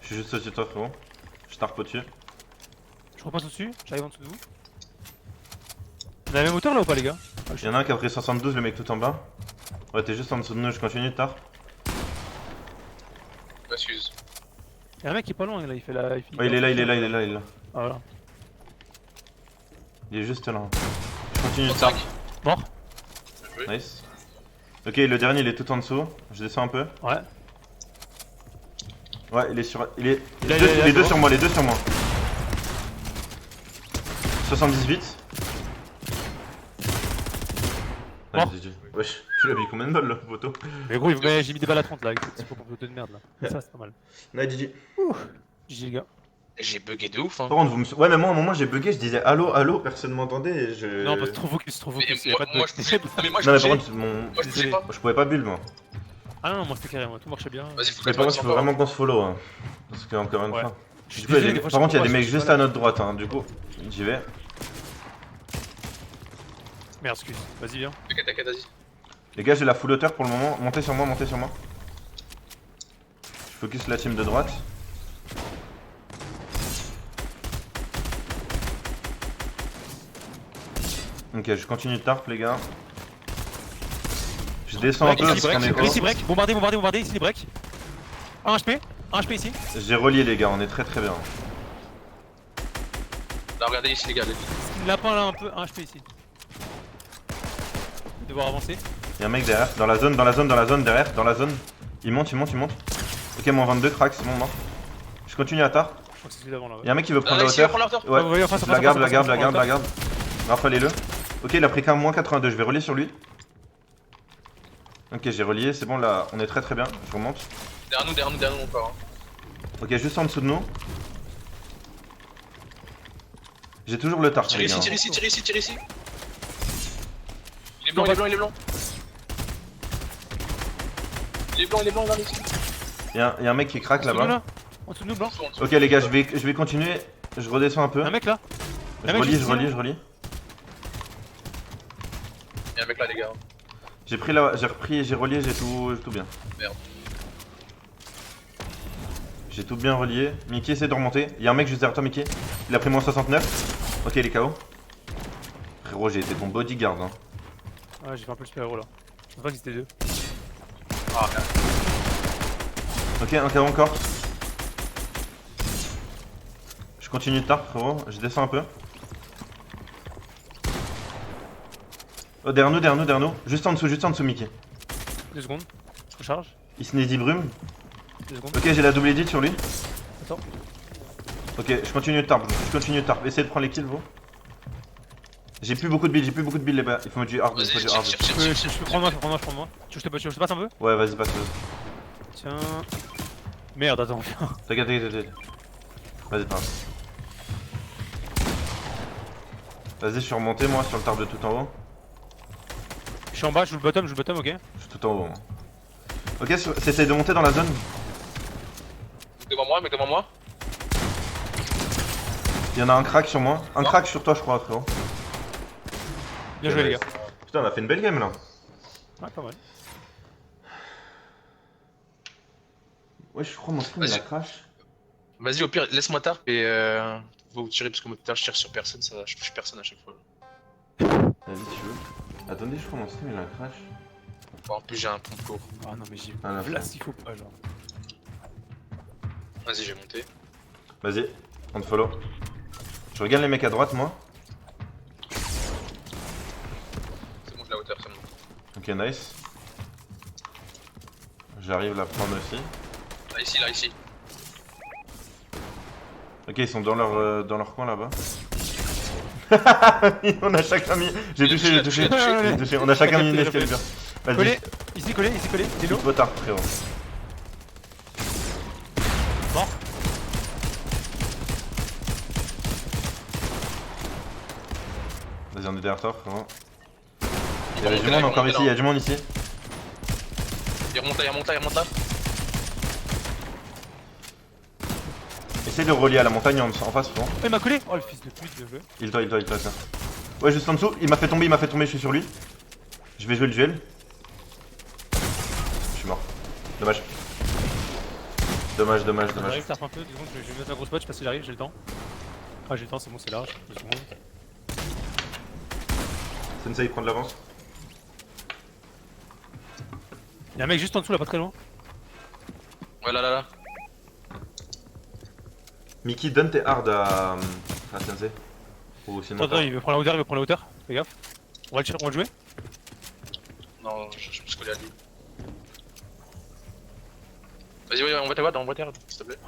Je suis juste au-dessus de toi, frérot. Je tarpe au-dessus. Je repasse au-dessus, j'arrive en dessous de vous. On a la même hauteur là ou pas, les gars? Y'en a un qui a pris 72, le mec tout en bas. Ouais, t'es juste en dessous de nous, je continue de tarp. Excuse. Y'a un mec qui est pas loin là, il fait la. Ouais, il est là, il est là, il est là, il est là. Ah voilà. Il est juste là. Je continue de 35. tarp. Mort. Bien joué. Nice. Ok, le dernier il est tout en dessous. Je descends un peu. Ouais. Ouais, il est sur. Il est. Là, Les deux là, sur moi, les deux sur moi. 78. Mort. Ouais, GG. Wesh, tu l'as mis combien de balles là, photo? Mais gros, j'ai mis des balles à 30 là avec ce petit pot de merde là. Ça, c'est pas mal. Ouais, GG. GG les gars. J'ai bugué de ouf hein. Par contre, vous me. Ouais, mais moi à un moment j'ai bugué, je disais allô, allô, personne m'entendait et je. Non, parce que trop focus, trop Mais focus. Y'a pas de moi bug. je pouvais. Mais moi je Non, mais par bougeais. contre, mon. Moi je bougeais Désolé. pas. Je pouvais pas build moi. Ah non, moi c'était carré, moi tout marchait bien. Vas-y, faut Mais que par contre, il tu faut vraiment qu'on se follow. Hein. Parce que, encore une Ouais. fois. Je suis Du coup, il y a désolé, des- des fois, Par je contre, il y a des comprends pas, mecs je suis juste pas à là. notre droite, hein. Du coup, j'y vais. Merde, excuse. Vas-y, viens. T'inquiète, vas-y. Les gars, j'ai la full hauteur pour le moment. Montez sur moi, montez sur moi. Je focus la team de droite. Ok, je continue de tarp, les gars. Je descends un peu parce qu'on est haut. Ici break, bombardé, bombardé, bombardé, ici break. 1 HP, 1 HP ici. J'ai relié, les gars, on est très très bien. Là, regardez ici, les gars. Lapin là un peu, 1 HP ici. Je vais devoir avancer. Y'a un mec derrière, dans la zone, derrière, dans la zone. Il monte, il monte, il monte. Ok, mon 22 crack, c'est bon, mort. Je continue à tard. Je crois que c'est celui d'avant là. Y'a un mec qui veut prendre Ah, la ici, il va hauteur. prendre la hauteur. Ouais, Ouais, en face, en je la face, garde, en la face, garde, en la face, garde, en la face. garde. Rafalez-le. Ok, il a pris qu'un moins 82, je vais relier sur lui. Ok, j'ai relié, c'est bon là, on est très très bien, je remonte. Derrière nous encore. Ok, juste en dessous de nous. J'ai toujours le tard, Tire les ici, gars. tire ici, tire ici, tire ici. Il est blanc, il est blanc, il est blanc. Il est blanc, il est blanc, là, ici. Y'a un mec qui craque En dessous de nous, là-bas. là. En dessous de nous, blanc. En dessous. Ok les gars, je vais continuer, je redescends un peu. Un mec là. Je un mec relie, juste je ici, relie, là. je relie. Il y a un mec là, les gars. J'ai pris la... j'ai repris, j'ai relié, j'ai tout bien. Merde. J'ai tout bien relié. Mickey essaie de remonter. Y'a un mec juste derrière toi, Mickey. Il a pris moins 69. Ok, il est KO. Frérot, j'ai été ton bodyguard. Hein. Ouais, j'ai fait un peu le super héros là. Je pense pas qu'ils étaient deux. Ah, merde. Ok, un KO encore. Je continue de tard, frérot. Je descends un peu. Oh, derrière nous. Juste en dessous, Mickey. 2 secondes. Je recharge. Il se dit brume. 2 secondes. Ok, j'ai la double edit sur lui. Attends. Ok, je continue de tarp. Essayez de prendre les kills, vous. J'ai plus beaucoup de build, les gars. Il faut mettre du hard, Vas-y, il faut du tire, hard. tire, Je tire, peux, tire. je peux prendre moi, je peux prendre moi. Tu veux que je te passe un peu? Ouais, vas-y, passe. Tiens. Merde, attends. T'inquiète. Vas-y, passe. Vas-y, je suis remonté, moi, sur le tarp de tout en haut. Je suis en bas, je joue le bottom, ok. Je suis tout en haut, moi. Ok, essaye de monter dans la zone. Mec devant moi. Il y en a un crack sur moi. Un crack sur toi, je crois, frérot. Bien joué les gars. Putain, on a fait une belle game là. Ouais, pas mal. Ouais, je crois mon stream il a crash. Vas-y, au pire, laisse-moi tarp et vous tirez parce que moi, je tire sur personne, ça, je touche personne à chaque fois. Vas-y, tu veux. Attendez, je crois mon stream il a crash. Bon, en plus, j'ai un pompe court. Ah non, mais j'ai Ah, la là fin. s'il faut pas, genre. Vas-y, j'ai monté. Vas-y, on te follow. Je regarde les mecs à droite, moi. C'est bon, de la hauteur, c'est bon. Ok, nice. J'arrive la prendre aussi. Là, ici. Ok, ils sont dans leur coin là-bas. On a chacun mis. J'ai touché. On a chacun mis une escalade. Vas-y. Collé, ici collé, t'es lourd. Trop tard, frérot. Mort. Vas-y, on est derrière toi, frérot. Il y a du monde encore ici, il y a du monde ici. Il remonte là. Essaye de relier à la montagne en face, frérot. Oh, il m'a collé. Oh le fils de pute, bien joué. Il toi, ça. Ouais, juste en dessous, il m'a fait tomber, je suis sur lui. Je vais jouer le duel. Je suis mort. Dommage. Dommage, dommage, dommage. J'arrive, tape un peu, 2 secondes, je vais mettre un gros spot, je sais pas s'il arrive, j'ai le temps. Ah j'ai le temps, c'est bon, c'est large, 2 secondes. Sensei prend de l'avance. Y'a un mec juste en dessous là, pas très loin. Ouais, là. Mickey, donne tes hards à Sensei. Ou sinon. Attends, il veut prendre la hauteur, fais gaffe. On va le jouer. Non, je me suis collé à lui. Vas-y, ouais, on va t'avoir, s'il te plaît.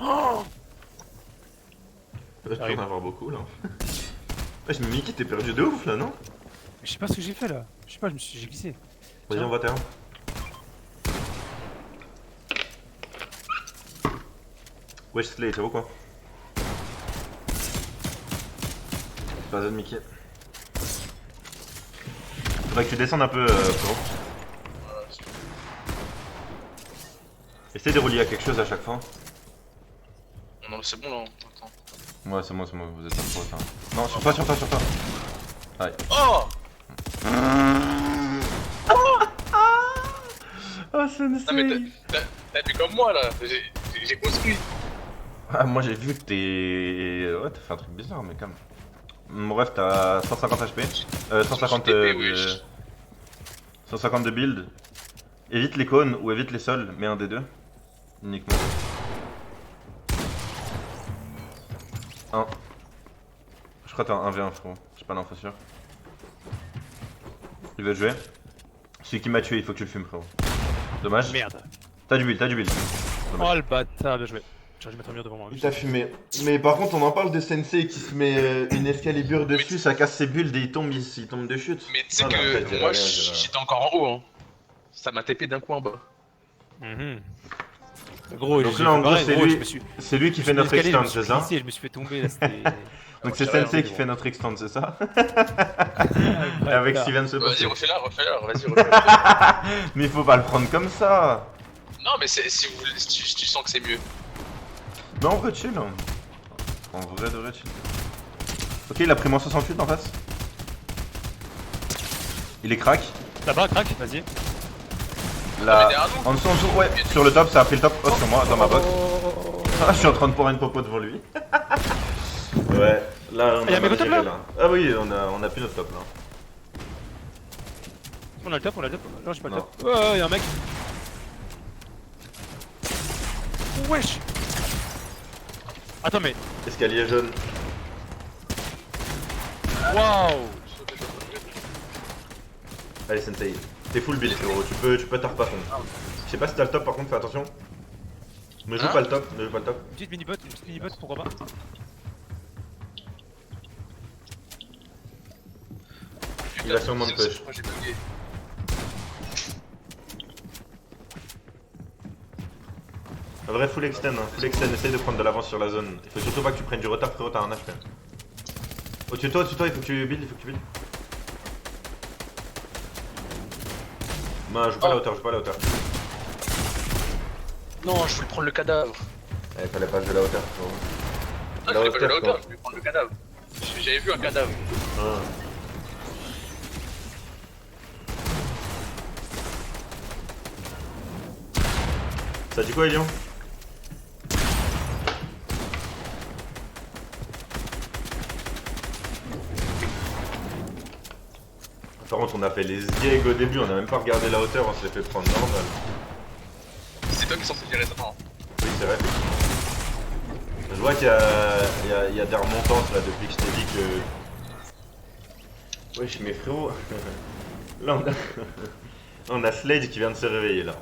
Tu vas en avoir beaucoup là. Wesh, mais Mickey, t'es perdu de ouf là, non? Mais je sais pas ce que j'ai fait là. Je sais pas, j'ai glissé. Vas-y, on va terre. Wesh, Slay, ça vaut quoi? Pas de Mickey. Faudrait que tu descendes un peu, Pro. Essaye de relier à quelque chose à chaque fois. Non, c'est bon là. Attends. Ouais, c'est moi, vous êtes pas trop ça. Non, sur toi. Ouais. Oh! Oh, Sensei. Non, mais t'as fait comme moi là. J'ai construit. Ah, moi j'ai vu que t'es. Ouais, t'as fait un truc bizarre, mais quand même. Bref, t'as 150 HP. 150 de... 150 de build. Évite les cônes ou évite les sols, mais un des deux. Uniquement. 1. Je crois que t'as un 1v1, frérot. J'ai pas l'info sûr. Il veut jouer. Celui qui m'a tué, il faut que tu le fumes, frérot. Dommage. Merde. T'as du build. Oh le bâtard, bien joué. J'aurais dû mettre un mur devant moi. Il t'a fumé. Mais par contre, on en parle de Sensei qui se met une Excalibur dessus, ça casse ses builds et il tombe de chute. Mais tu sais Ah, mais après, que j'ai moi rien. j'étais encore en haut. Hein. Ça m'a TP d'un coup en bas. Gros, Donc j'ai là, en fait gros, pareil, c'est gros, lui- je me suis- C'est lui qui je fait me notre suis escalé, extend, c'est ça? Je me suis fait tomber là, c'était. Donc c'est j'ai rien, Sensei qui bon. fait notre extend, c'est ça? Ouais, Avec voilà. Steven se Vas-y, passer. refais-la, vas-y, refais-la. Mais il faut pas le prendre comme ça. Non, mais si vous voulez, si tu sens que c'est mieux. Non, en vrai, chill. Hein. En vrai, de vrai, chill. Ok, il a pris moins 68 en face. Il est crack. Là-bas, crack, vas-y. Là, mais derrière nous. en dessous, ouais. Sur le top, ça a pris le top. Oh, sur moi, dans ma box. Ah, je suis en train de prendre une popo devant lui. Ouais, là, on Ah, y'a un mec au mal top, géré, là Ah oui, on a plus notre top là. On a le top. Non, j'ai pas le Non. top. Oh, y'a un mec. Wesh. Attends, mais. Escalier jaune. Waouh. Allez, Sensei. T'es full build, frérot. Tu peux tarp par contre. Je sais pas si t'as le top par contre, fais attention. Ne joue Hein pas le top, Une petite mini-bot, pourquoi pas. Il a sûrement de push. Moi j'ai bugué. Un vrai full extend, essaye de prendre de l'avance sur la zone. Il faut surtout pas que tu prennes du retard, frérot, t'as un HP. Au-dessus de toi, il faut que tu build, Non, joue pas à la hauteur, Non, je voulais prendre le cadavre. Il fallait pas jouer la hauteur, frérot. Ah, je voulais pas jouer la hauteur, je voulais prendre le cadavre. J'avais vu un cadavre. Ah. Ça dit quoi, Elion? Par contre, on a fait les zieg au début, on a même pas regardé la hauteur, on s'est fait prendre normal. C'est toi qui s'en fait gérer ça, non? Oui, c'est vrai. Je vois qu'il y a des remontances là depuis que je t'ai dit que. Wesh, mais frérot. Là, on a Slade qui vient de se réveiller là.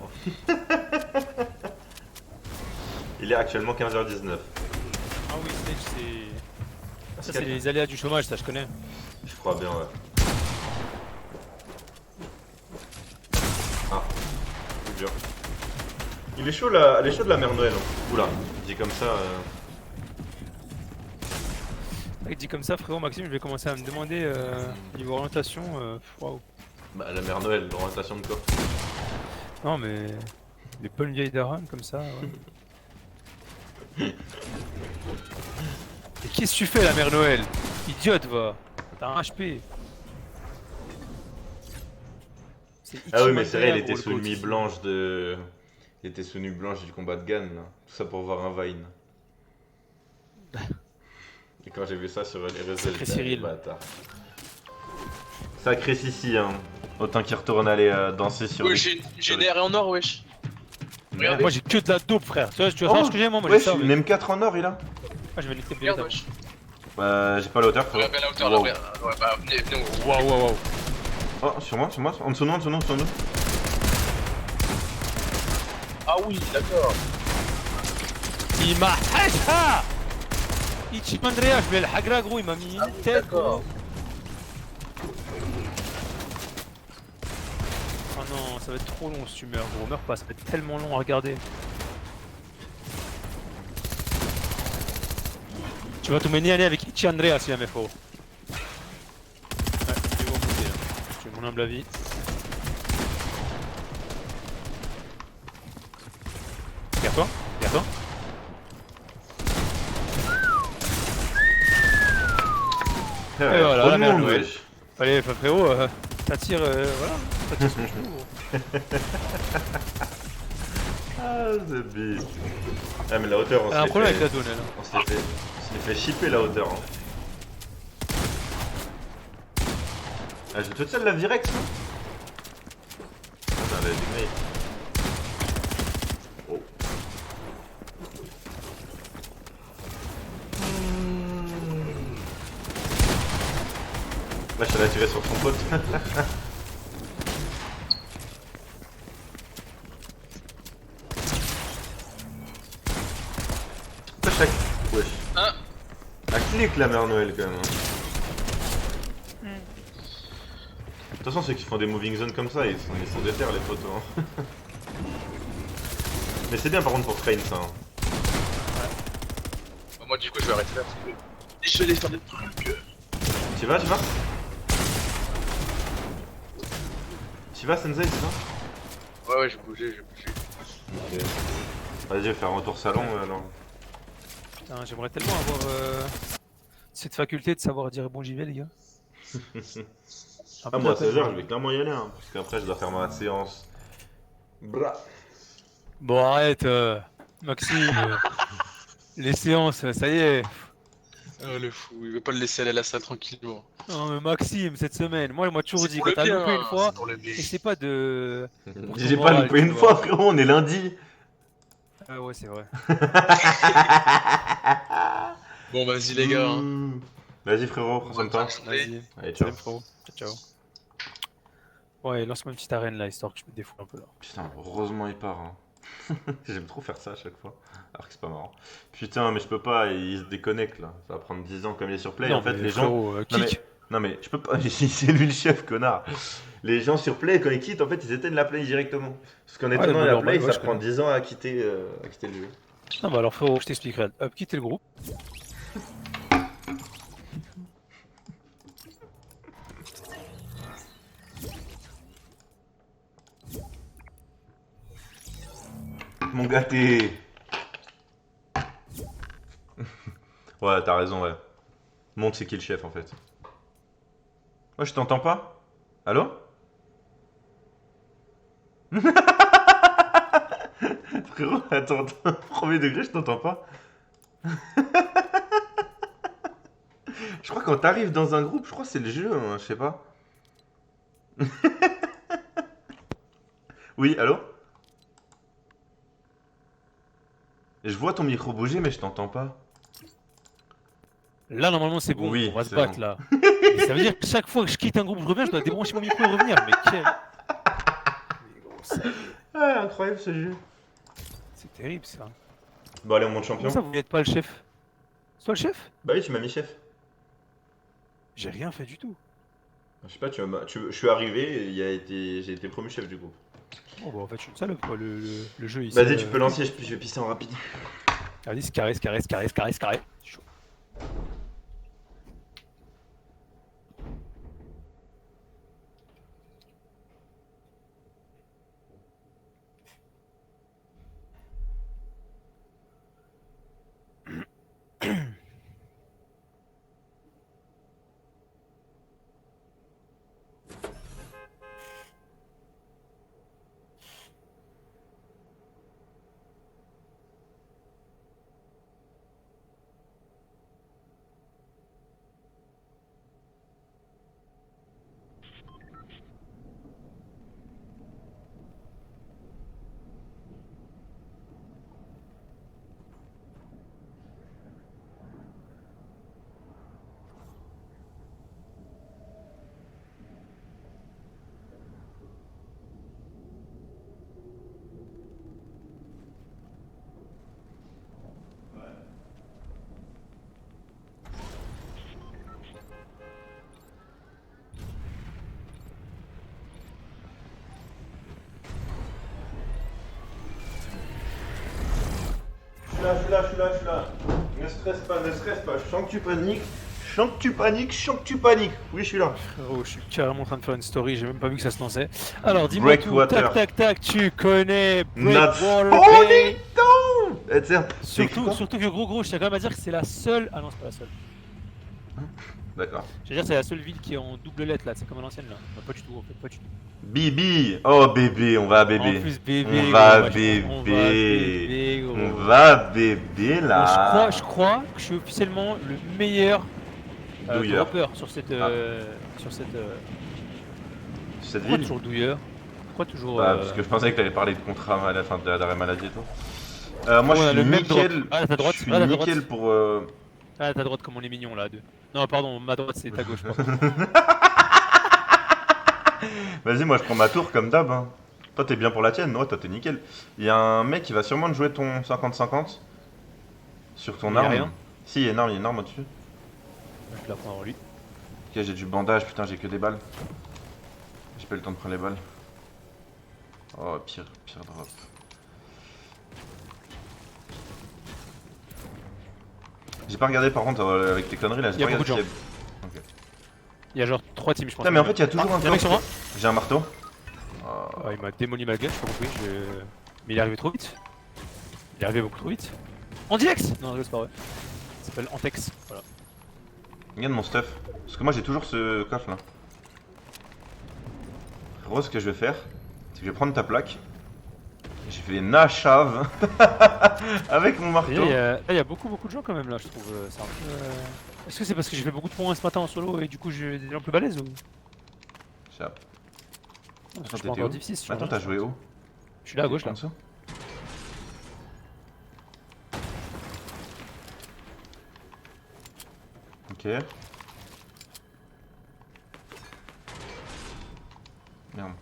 Il est actuellement 15h19. Ah oui, Stage, c'est. Ça, c'est Pascal, les aléas du chômage, ça, je connais. je crois bien, ouais. Ah, c'est dur. Il est chaud là, elle est chaude la mère Noël. Hein. Oula, dit comme ça. Il dit comme ça, frérot Maxime, je vais commencer à me demander niveau orientation. Waouh. Bah, la mère Noël, l'orientation de quoi? Non, mais. Les bonnes vieilles daronnes comme ça, ouais. Et qu'est-ce que tu fais, la mère Noël? Idiote, va. T'as un HP. Ah oui, mais c'est vrai, il Ichimonter, était gros, sous le une mi goat. blanche de. qui était sous nuit blanche du combat de Gann, là. Tout ça pour voir un Vine. Et quand j'ai vu ça sur les réseaux, Sacré j'étais allé, Cyril. bâtard. Sacré Sissi, hein. Autant qu'il retourne aller danser sur Ouais, les... j'ai une RE en or, wesh. Regardez. Moi j'ai que de la dope, frère. Tu vois Oh, savoir ce que j'ai, moi j'ai wesh, ça. une M4 en or, il a. Ah, je vais niquer le Regarde, pilote. wesh. J'ai pas la hauteur, frérot. Regarde la hauteur là, Wow. regarde. Ouais, bah, venez, Waouh, waouh, waouh. Oh, sur moi, en dessous de nous, en dessous de nous, en dessous de nous. Ah oui, d'accord. Il m'a hachha. Ichi Andrea, je vais le hagra, gros, il m'a mis Ah une oui, tête, d'accord. gros. Oh non, ça va être trop long si tu meurs, gros. Meurs pas, ça va être tellement long à regarder. Tu vas te mener aller avec Ichi Andrea si jamais faut. Ouais, je vais monter là. C'est mon humble avis. Regarde-toi, regarde-toi. Ouais, Et voilà, trop la de merde, monde, ouais. wesh. Allez, frérot, t'attires, voilà. T'attires ce que tu veux, gros. Ah, c'est big. Ah, mais la hauteur, on Elle a un s'est problème fait... avec la zone, elle. On s'est fait shipper la hauteur. Hein. Ah, j'ai toute seule la Virex, hein. Attends, elle a des grilles. Oh. Là, je t'avais tiré sur son pote. Chaque... Wesh. Hein? Un clic la mère Noël quand même. Hein. De toute façon, ceux qui font des moving zones comme ça, ils sont déter les photos. Hein. Mais c'est bien par contre pour train ça. Hein. Bah, moi, du coup, je vais arrêter là parce que je vais aller faire des trucs. Tu vas, tu vas? Tu vas, Sensei, c'est ça? Ouais, ouais, j'ai bougé. Ok. Vas-y, je vais faire un retour salon alors. Putain, j'aimerais tellement avoir cette faculté de savoir dire bon j'y vais les gars. Ah, moi à 16h, je vais clairement y aller, hein, parce qu'après, je dois faire ma séance. Bra. Bon arrête Maxime, les séances, ça y est. Oh, le fou, il veut pas le laisser aller à la salle tranquillement. Non mais Maxime, cette semaine, moi toujours C'est dit, pour quand le t'as bien, loupé une hein, fois, c'est pour le bien. essaie pas de... pour ton J'ai pas moral, loupé tu une vois. fois, frérot, on est lundi. Ah ouais c'est vrai. Bon, vas-y, les gars. Hein. Mmh. Vas-y, frérot, prends soin de toi. Vas-y, Allez, ciao. salut frérot, ciao ciao. Ouais, lance-moi une petite arène là, histoire que je me défoule un peu là. Putain, heureusement il part. Hein. J'aime trop faire ça à chaque fois. Alors que c'est pas marrant. Putain, mais je peux pas, il se déconnecte là. Ça va prendre 10 ans comme il est sur Play. Non, En fait, mais les gens. frérot, Non mais, kick. non mais je peux pas, c'est lui le chef, connard. Les gens sur Play, quand ils quittent, en fait, ils éteignent la Play directement. Parce qu'en éteignant bah, la normal, Play, ouais, ça je prend connais. 10 ans à quitter le jeu. Non bah alors frérot, je t'expliquerai. Hop, quittez le groupe. Mon gâté. Ouais, t'as raison, ouais. Montre c'est qui le chef en fait. Ouais, je t'entends pas. Allô? Frérot, attends, premier degré, je t'entends pas. Je crois que quand t'arrives dans un groupe, je crois que c'est le jeu, hein, je sais pas. Oui, allô? Je vois ton micro bouger, mais je t'entends pas. Là normalement c'est bon, Oui, on va se c'est battre bon. là. Et ça veut dire que chaque fois que je quitte un groupe, je reviens, je dois débrancher mon micro et revenir. Mais quel... Mais gros, salaud. Ah, incroyable ce jeu. C'est terrible ça. Bon, allez, on monte Comment champion. ça vous n'êtes pas le chef? Soit le chef? Bah oui, tu m'as mis chef. J'ai rien fait du tout. Je sais pas, je suis arrivé et j'ai été promu chef du groupe. Oh bah en fait je suis une salope quoi, le jeu ici. Vas-y, tu peux lancer, je vais pisser en rapide. Vas-y, c'est carré, c'est carré, c'est carré, c'est carré, c'est carré. C'est chaud. je suis là. Ne stresse pas. Je sens que tu paniques. Je sens que tu paniques. Oui, je suis là. Frérot, je suis carrément en train de faire une story, j'ai même pas vu que ça se lançait. Alors dis-moi tout, Breakwater. tac, tu connais Not Breakwater falling Bay. down. Eh, tiens, c'est écrit quoi? Surtout que gros, je tiens quand même à dire que c'est la seule. Ah non, c'est pas la seule. D'accord. Je veux dire, c'est la seule ville qui est en double lettre là, c'est comme à l'ancienne là. Bah, pas du tout en fait, pas du tout. Bibi. Oh bébé, on va à bébé. En plus, bébé, On gros, va à bah, on va à bébé, gros. On va à bébé là. Je crois que je suis officiellement le meilleur Douilleur. dropper sur cette. Cette Pourquoi ville. toujours douilleur? Pourquoi toujours. Bah, parce que je pensais que t'allais parler de contrat à la fin de d'arrêt maladie et tout. Moi on a je le suis même nickel. drop. Ah, ta droite, Je suis ah, ta droite. nickel pour. Ah, ta droite, comme on est mignon là, à deux. Non, pardon, ma droite c'est ta gauche. Pardon. Vas-y, moi je prends ma tour comme d'hab. Hein. Toi t'es bien pour la tienne, ouais, toi t'es nickel. Il y a un mec qui va sûrement te jouer ton 50-50 sur ton Il y a arme. rien. Si, il y a une arme au-dessus. Je vais la prendre en lui. Ok, j'ai du bandage, putain, j'ai que des balles. J'ai pas eu le temps de prendre les balles. Oh, pire drop. J'ai pas regardé par contre avec tes conneries là, j'ai Il y a pas regardé beaucoup de s'il y a- Ok. Il y a genre 3 teams, je pense. Putain, mais en fait, il y a toujours un Il y a un mec sur moi. J'ai un marteau. Ah, il m'a démoli ma gueule, j'ai pas compris. Mais il est arrivé trop vite. Il est arrivé beaucoup trop vite. Antilex. Non, c'est pas vrai. Il s'appelle Antex. Voilà. Regarde mon stuff. Parce que moi j'ai toujours ce coffre là. Gros, ce que je vais faire, c'est que je vais prendre ta plaque. J'ai fait nachave avec mon Et marteau. là, il y a beaucoup de gens quand même là, je trouve. C'est un peu. Est-ce que c'est parce que j'ai fait beaucoup de points ce matin en solo et du coup j'ai des gens plus balèzes ou. Je sais pas. Non, parce que Attends, je suis pas t'étais encore où difficile. sur Attends, le t'as jeu. joué où? Je suis là à gauche En là. dessous. Ok. Merde.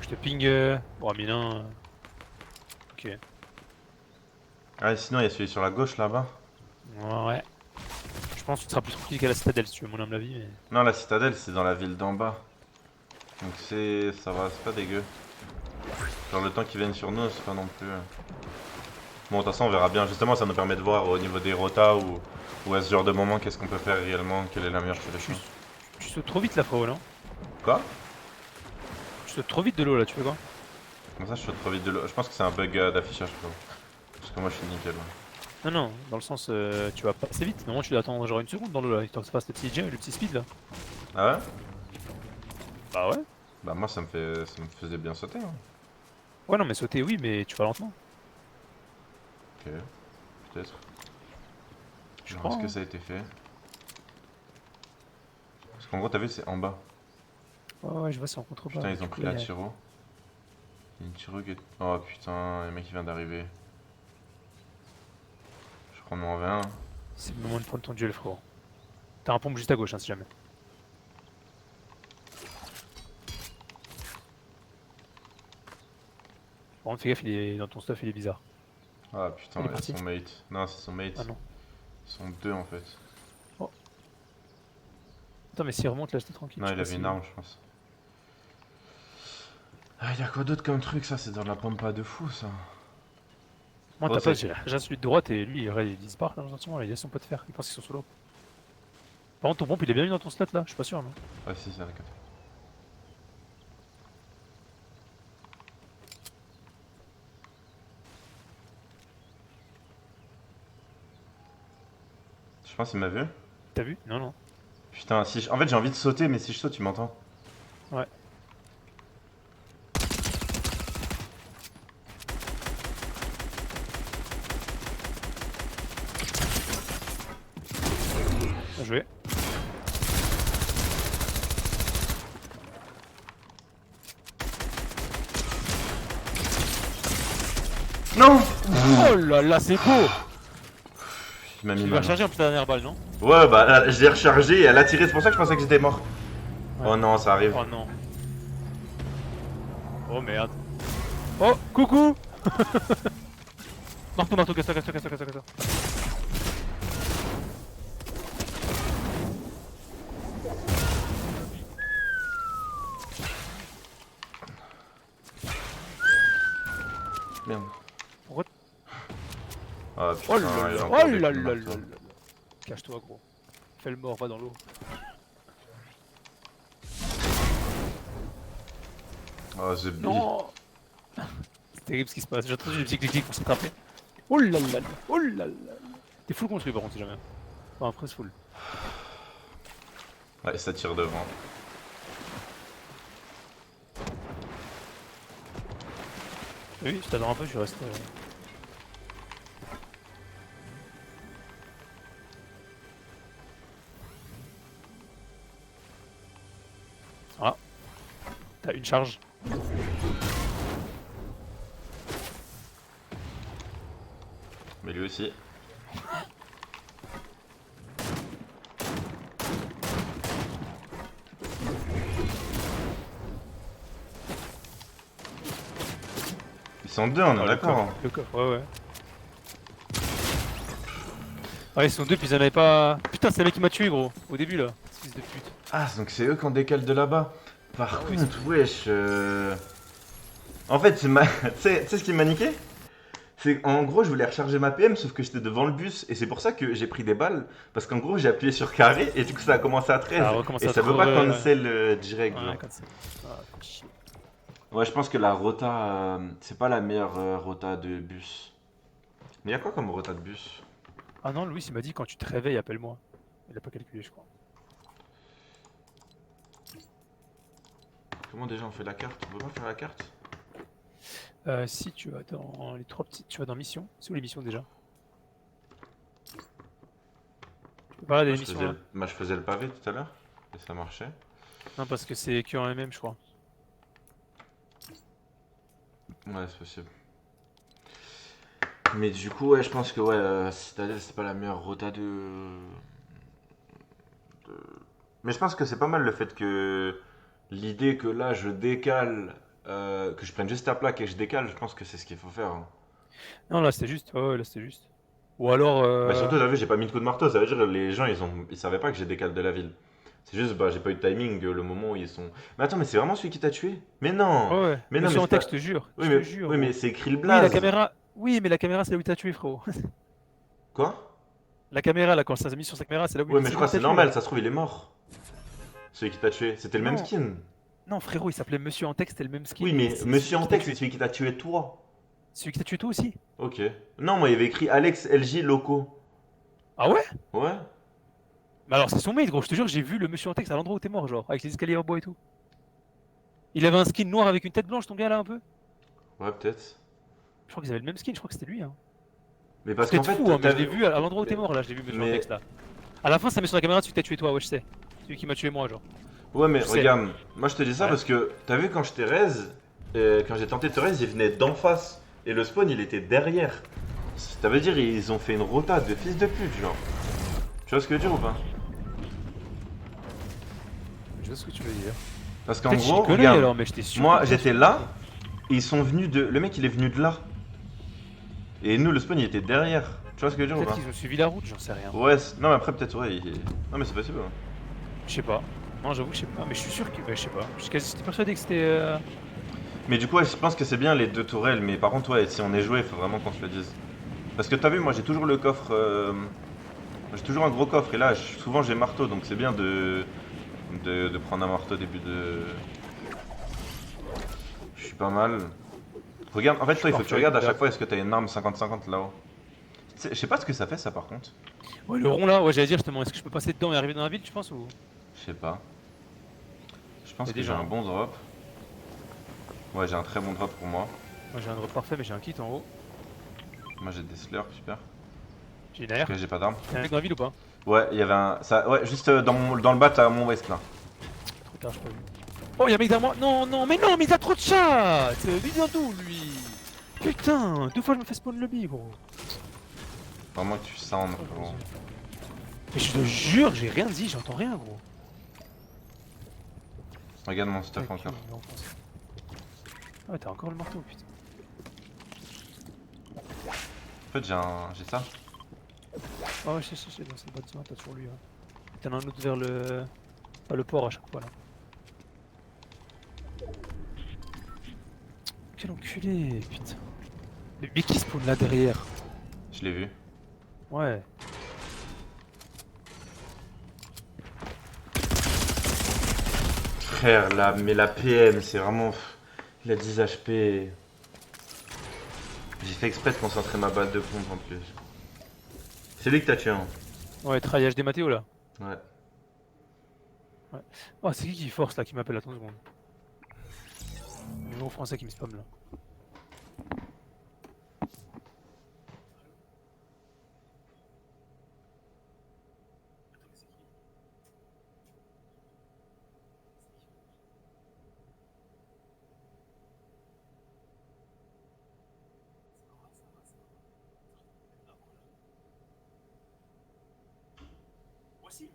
Je te ping. Oh, Milin. Ok. Ah, sinon il y a celui sur la gauche là-bas. Ouais. Je pense que tu seras plus tranquille qu'à la citadelle si tu veux mon âme la vie. Mais... Non, la citadelle c'est dans la ville d'en bas. Donc ça va, c'est pas dégueu. Genre le temps qu'ils viennent sur nous, c'est pas non plus. Bon, de toute façon, on verra bien. Justement, ça nous permet de voir au niveau des rotas ou à ce genre de moment qu'est-ce qu'on peut faire réellement, quelle est la meilleure solution. Tu sautes trop vite là, frérot, non? Quoi? Tu sautes trop vite de l'eau là, tu fais quoi? Comme ça, je saute trop vite de l'eau. Je pense que c'est un bug d'affichage, quoi. Parce que moi, je suis nickel. Ouais. Non, dans le sens, tu vas pas assez vite. Normalement, tu dois attendre genre une seconde dans l'eau là, histoire que ça fasse le petit jump, le petit speed là. Ah ouais? Bah ouais. Bah, moi, ça me faisait bien sauter. Hein. Ouais, non, mais sauter, oui, mais tu vas lentement. Ok. Peut-être. Je Alors, crois. est-ce que Hein. ça a été fait? Parce qu'en gros, t'as vu, c'est en bas. Ouais, je vois, c'est en contrebas. Putain, mais ils du ont coup, pris la Tiro. Il y a une Tiro qui est... Oh putain, le mec qui vient d'arriver. Je prends mon 20. C'est le moment de prendre ton duel, frérot. T'as un pompe juste à gauche, hein, si jamais. Par contre, fais gaffe, il est dans ton stuff, il est bizarre. Ah putain, Il est ouais, parti. son mate. Non, c'est son mate. Ah non. Ils sont deux en fait. Attends, mais s'il remonte là, j'étais tranquille. Non, je il sais pas avait une si- arme, je pense. Ah, il y a quoi d'autre comme truc? Ça, c'est dans la pampa de fou, ça. Moi, Oh, t'as pas, c'est- j'ai celui de droite et lui, il disparaît là, gentiment, là, il a son pote de fer, il pense qu'ils sont solo. Par contre, ton pompe, il est bien mis dans ton slot là, je suis pas sûr, non? Ouais, si, c'est à la côté. Je pense qu'il m'a vu. T'as vu? Non, non. Putain, si en fait, j'ai envie de sauter, mais si je saute, tu m'entends? Ouais. Bien joué. Non! Oh là là, c'est beau! Il m'a mis Tu vas mal. recharger un peu ta dernière balle, non? Ouais, bah là, je l'ai rechargé et elle a tiré, c'est pour ça que je pensais que j'étais mort. Ouais. Oh non, ça arrive. Oh non. Oh merde. Oh, coucou! Marteau, casse-toi. Merde. What? Ah putain, Oh il là a là, encore oh des là coups de là marteau. là là. Cache-toi gros. Fais le mort, va dans l'eau. Oh, The Bill. Non. C'est terrible ce qui se passe, j'ai entendu les petits clics pour se rattraper. Oh là là là, oh là là là. T'es full construit par contre si jamais. Enfin après c'est full. Ouais, ça tire devant. Oui, je t'attends un peu, je reste. Ah. T'as une charge. Mais lui aussi. Ils sont deux, on est Ah, d'accord. Le coffre, ouais ouais. Ah ils sont deux puis ils en avaient pas... Putain c'est le mec qui m'a tué gros, au début là. Fils de pute. Ah, donc c'est eux qui en décalent de là-bas. Par Ah oui, contre, wesh. En fait, tu sais ce qui m'a niqué? C'est en gros, je voulais recharger ma PM, sauf que j'étais devant le bus, et c'est pour ça que j'ai pris des balles. Parce qu'en gros, j'ai appuyé sur carré, et du coup, ça a commencé à 13. Ça a recommencé Et à ça veut 3, pas ouais, cancel direct. Ouais, genre. quand c'est... Ah, faut chier. Ouais, je pense que la rota, c'est pas la meilleure rota de bus. Mais y a quoi comme rota de bus? Ah non, Louis il m'a dit quand tu te réveilles, appelle-moi. Il a pas calculé, je crois. Comment déjà on fait la carte? On peut pas faire la carte? Si tu vas dans les trois petites, tu vas dans mission. C'est où les missions déjà? Tu peux parler Moi, des je missions faisais là? je faisais le pavé tout à l'heure, et ça marchait. Non, parce que c'est que en MM, je crois. Ouais, c'est possible. Mais du coup, ouais, je pense que ouais, Citadel, c'est pas la meilleure rota de- Mais je pense que c'est pas mal le fait que l'idée que là, je décale, que je prenne juste ta plaque et que je décale, je pense que c'est ce qu'il faut faire. Hein. Non, là c'était juste. Ouais, ouais, là c'était juste. Ou alors. Bah surtout, t'as vu, j'ai pas mis de coup de marteau, ça veut dire que les gens, ils savaient pas que j'ai décalé de la ville. C'est juste, bah, j'ai pas eu de timing le moment où ils sont... Mais attends, mais c'est vraiment celui qui t'a tué? Mais non! Ouais, ouais. Mais non, Monsieur mais en c'est pas... texte, je te jure. Oui, Je mais, te jure. oui, mais Gros. c'est écrit le Oui, la blaze. caméra. Oui, mais la caméra, c'est là où il t'a tué, frérot. Quoi? La caméra, là, quand ça s'est mis sur sa caméra, c'est là où Ouais, il mais je c'est crois là que où c'est il t'a tué, normal, là. ça se trouve, il est mort. Celui qui t'a tué. C'était le même Non. skin. Non, frérot, il s'appelait Monsieur en texte, c'était le même skin. Oui, et mais c'est Monsieur celui en qui t'a texte, c'est tué. celui qui t'a tué toi. Celui qui t'a tué toi aussi? Ok. Non, moi, il y avait écrit Alex LJ Loco. Ah ouais? Ouais? Mais alors, c'est son mate, gros. Je te jure, j'ai vu le Monsieur en texte à l'endroit où t'es mort, genre, avec les escaliers en bois et tout. Il avait un skin noir avec une tête blanche, ton gars là, un peu? Ouais, peut-être. Je crois qu'ils avaient le même skin, je crois que c'était lui, hein. Mais parce C'est qu'en fait, fou, hein, mais t'as- je l'ai vu à l'endroit où t'es mais- mort, là, je l'ai vu, Monsieur en mais- texte, là. À la fin, ça met sur la caméra celui que t'as tué toi, ouais, je sais. Celui qui m'a tué moi, genre. Ouais, mais Je sais. regarde, moi je te dis ça Ouais. parce que t'as vu quand je t'ai raise, quand j'ai tenté de te raise, il venait d'en face. Et le spawn, il était derrière. Ça veut dire ils ont fait une rota de fils de pute, genre. Tu vois ce que je veux dire ou pas? Je sais ce que tu veux dire. Parce qu'en Peut-être j'y gros, connais regarde, alors, mais j'étais sûr. moi que j'étais là, et ils sont venus de... Le mec il est venu de là. Et nous, le spawn il était derrière. Tu vois ce que je veux dire ou Peut-être pas? qu'ils ont suivi la route, j'en sais rien. Ouais, non mais après peut-être ouais. Non mais c'est possible. Hein. Je sais pas. Non, j'avoue que je sais pas, mais je suis sûr que. Ouais, je sais pas. J'étais persuadé que c'était. Mais du coup, ouais, je pense que c'est bien les deux tourelles, mais par contre, ouais, si on est joué, il faut vraiment qu'on se le dise. Parce que t'as vu, moi j'ai toujours le coffre. J'ai toujours un gros coffre, et là, souvent j'ai marteau, donc c'est bien de prendre un marteau au début de. Je suis pas mal. Regarde, en fait, toi, il faut que tu regardes à chaque fois est-ce que t'as une arme 50-50 là-haut. Je sais pas ce que ça fait, ça par contre. Ouais, le rond là, ouais, j'allais dire justement, est-ce que je peux passer dedans et arriver dans la ville, tu penses ou. Je sais pas. Je pense Y a que des j'ai gens, un hein. bon drop. Ouais, j'ai un très bon drop pour moi. Moi j'ai un drop parfait, mais j'ai un kit en haut. Moi j'ai des slurps, super. J'ai une AR. Ok, j'ai pas d'arme. Y'a un mec dans la ville ou pas? Ouais, il y avait un. Ça, ouais, juste dans le bas, t'as mon west là. Trop tard, j'ai pas vu. Oh, y'a un mec derrière moi! Non, non, mais non, mais il a trop de chat! Il vient d'où lui? Putain, 2 fois je me fais spawn lobby, gros. Vraiment que tu sound, frérot. Mais je te jure, j'ai rien dit, j'entends rien, gros. Regarde mon stuff Tac, encore. il est en France. Ah ouais, t'as encore le marteau, putain. En fait, j'ai ça. Ah ouais, je sais, dans cette bâtiment, t'as toujours lui. Hein. T'en as un autre vers le... Pas le port à chaque fois, là. Quel enculé, putain. Mais qui spawn là derrière? Je l'ai vu. Ouais. Frère, mais la PM, c'est vraiment. Il a 10 HP. J'ai fait exprès de concentrer ma balle de pompe en plus. C'est lui que t'as tué, hein. Ouais, traillages des Mathéo là. Ouais. Oh, c'est qui force là qui m'appelle à 30 secondes? Le numéro français qui me spam là. Voici.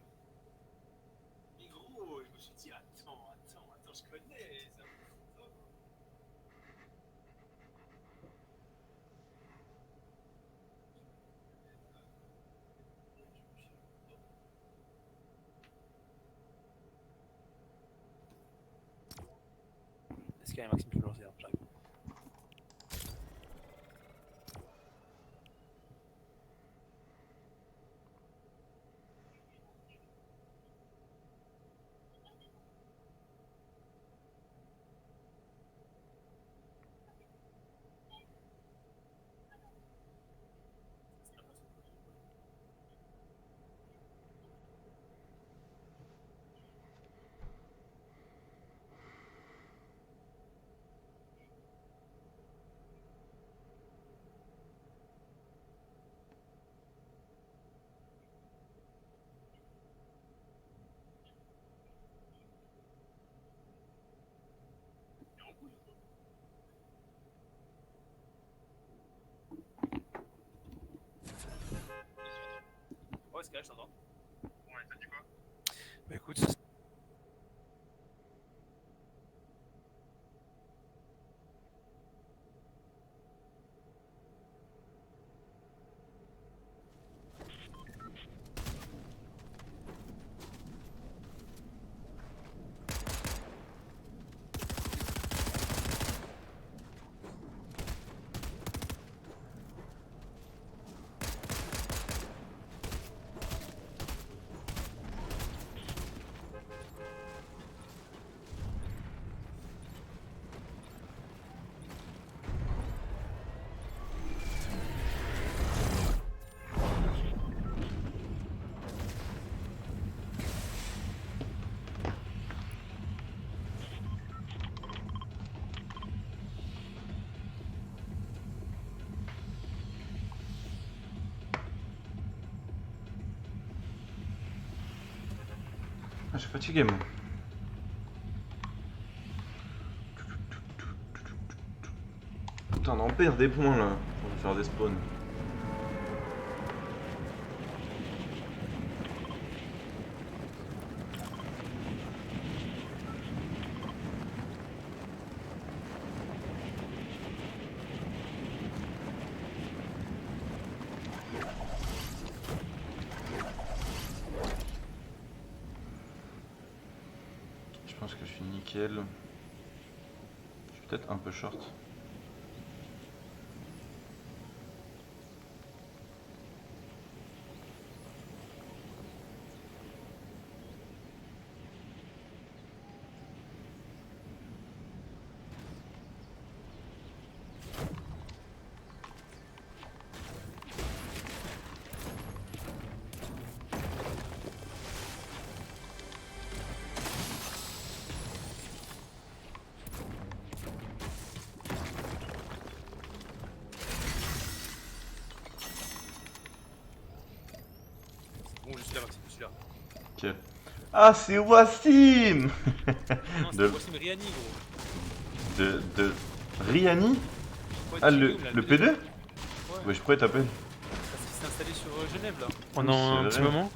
Mais gros, je me suis dit, attends, je connais. Ça. Est-ce qu'il y a un Maxime qui peut lancer? J'arrive. Ouais, c'est carré, je t'entends. Ouais, t'as dit quoi? Bah écoute, Ah, je suis fatigué, moi. Putain, on en perd des points là. On va faire des spawns. Je pense que je suis nickel. Je suis peut-être un peu short. Bon, je suis là, Maxime, je suis là. Ok. Ah, c'est Wassim Non, c'est De- Wassim Riani, gros. de Riani. Ouais, Ah, Chigoum, là, le P2 Ouais, Ouais, je pourrais t'appeler. parce qu'il s'est installé sur Genève, là. pendant c'est un petit vrai. moment.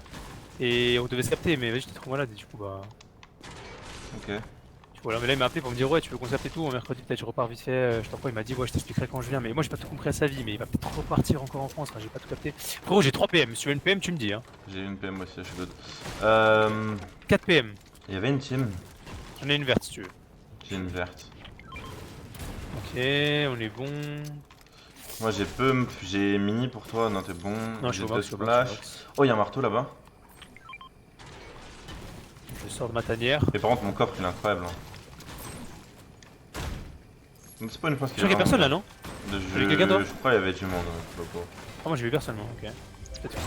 Et on devait se capter, mais vas-y, j'étais trop malade et du coup, bah. Ok. Voilà, mais là il m'a appelé pour me dire ouais tu veux qu'on s'appelle tout, mercredi peut-être je repars vite fait, je t'en crois, il m'a dit ouais je t'expliquerai quand je viens, mais moi j'ai pas tout compris à sa vie, mais il va peut-être repartir encore en France, hein, j'ai pas tout capté. Frérot j'ai 3 PM, si tu veux une PM tu me dis hein. J'ai une PM aussi, je suis good. 4 PM, Il y avait une team. j'en ai une verte si tu veux. J'ai une verte. Ok, on est bon. Moi j'ai pump, j'ai mini pour toi, non t'es bon. Non, je J'ai suis au deux max, je suis au max, je suis au splash. max. Oh, y'a un marteau là-bas. Je sors de ma tanière. Et par contre, mon coffre il est incroyable. Hein. Mais c'est pas une fois Je crois qu'il y a personne là, non? Je, Y'a quelqu'un, toi je crois qu'il y avait du monde. Hein, Ah, moi j'ai vu personne, moi, ok. Peut-être.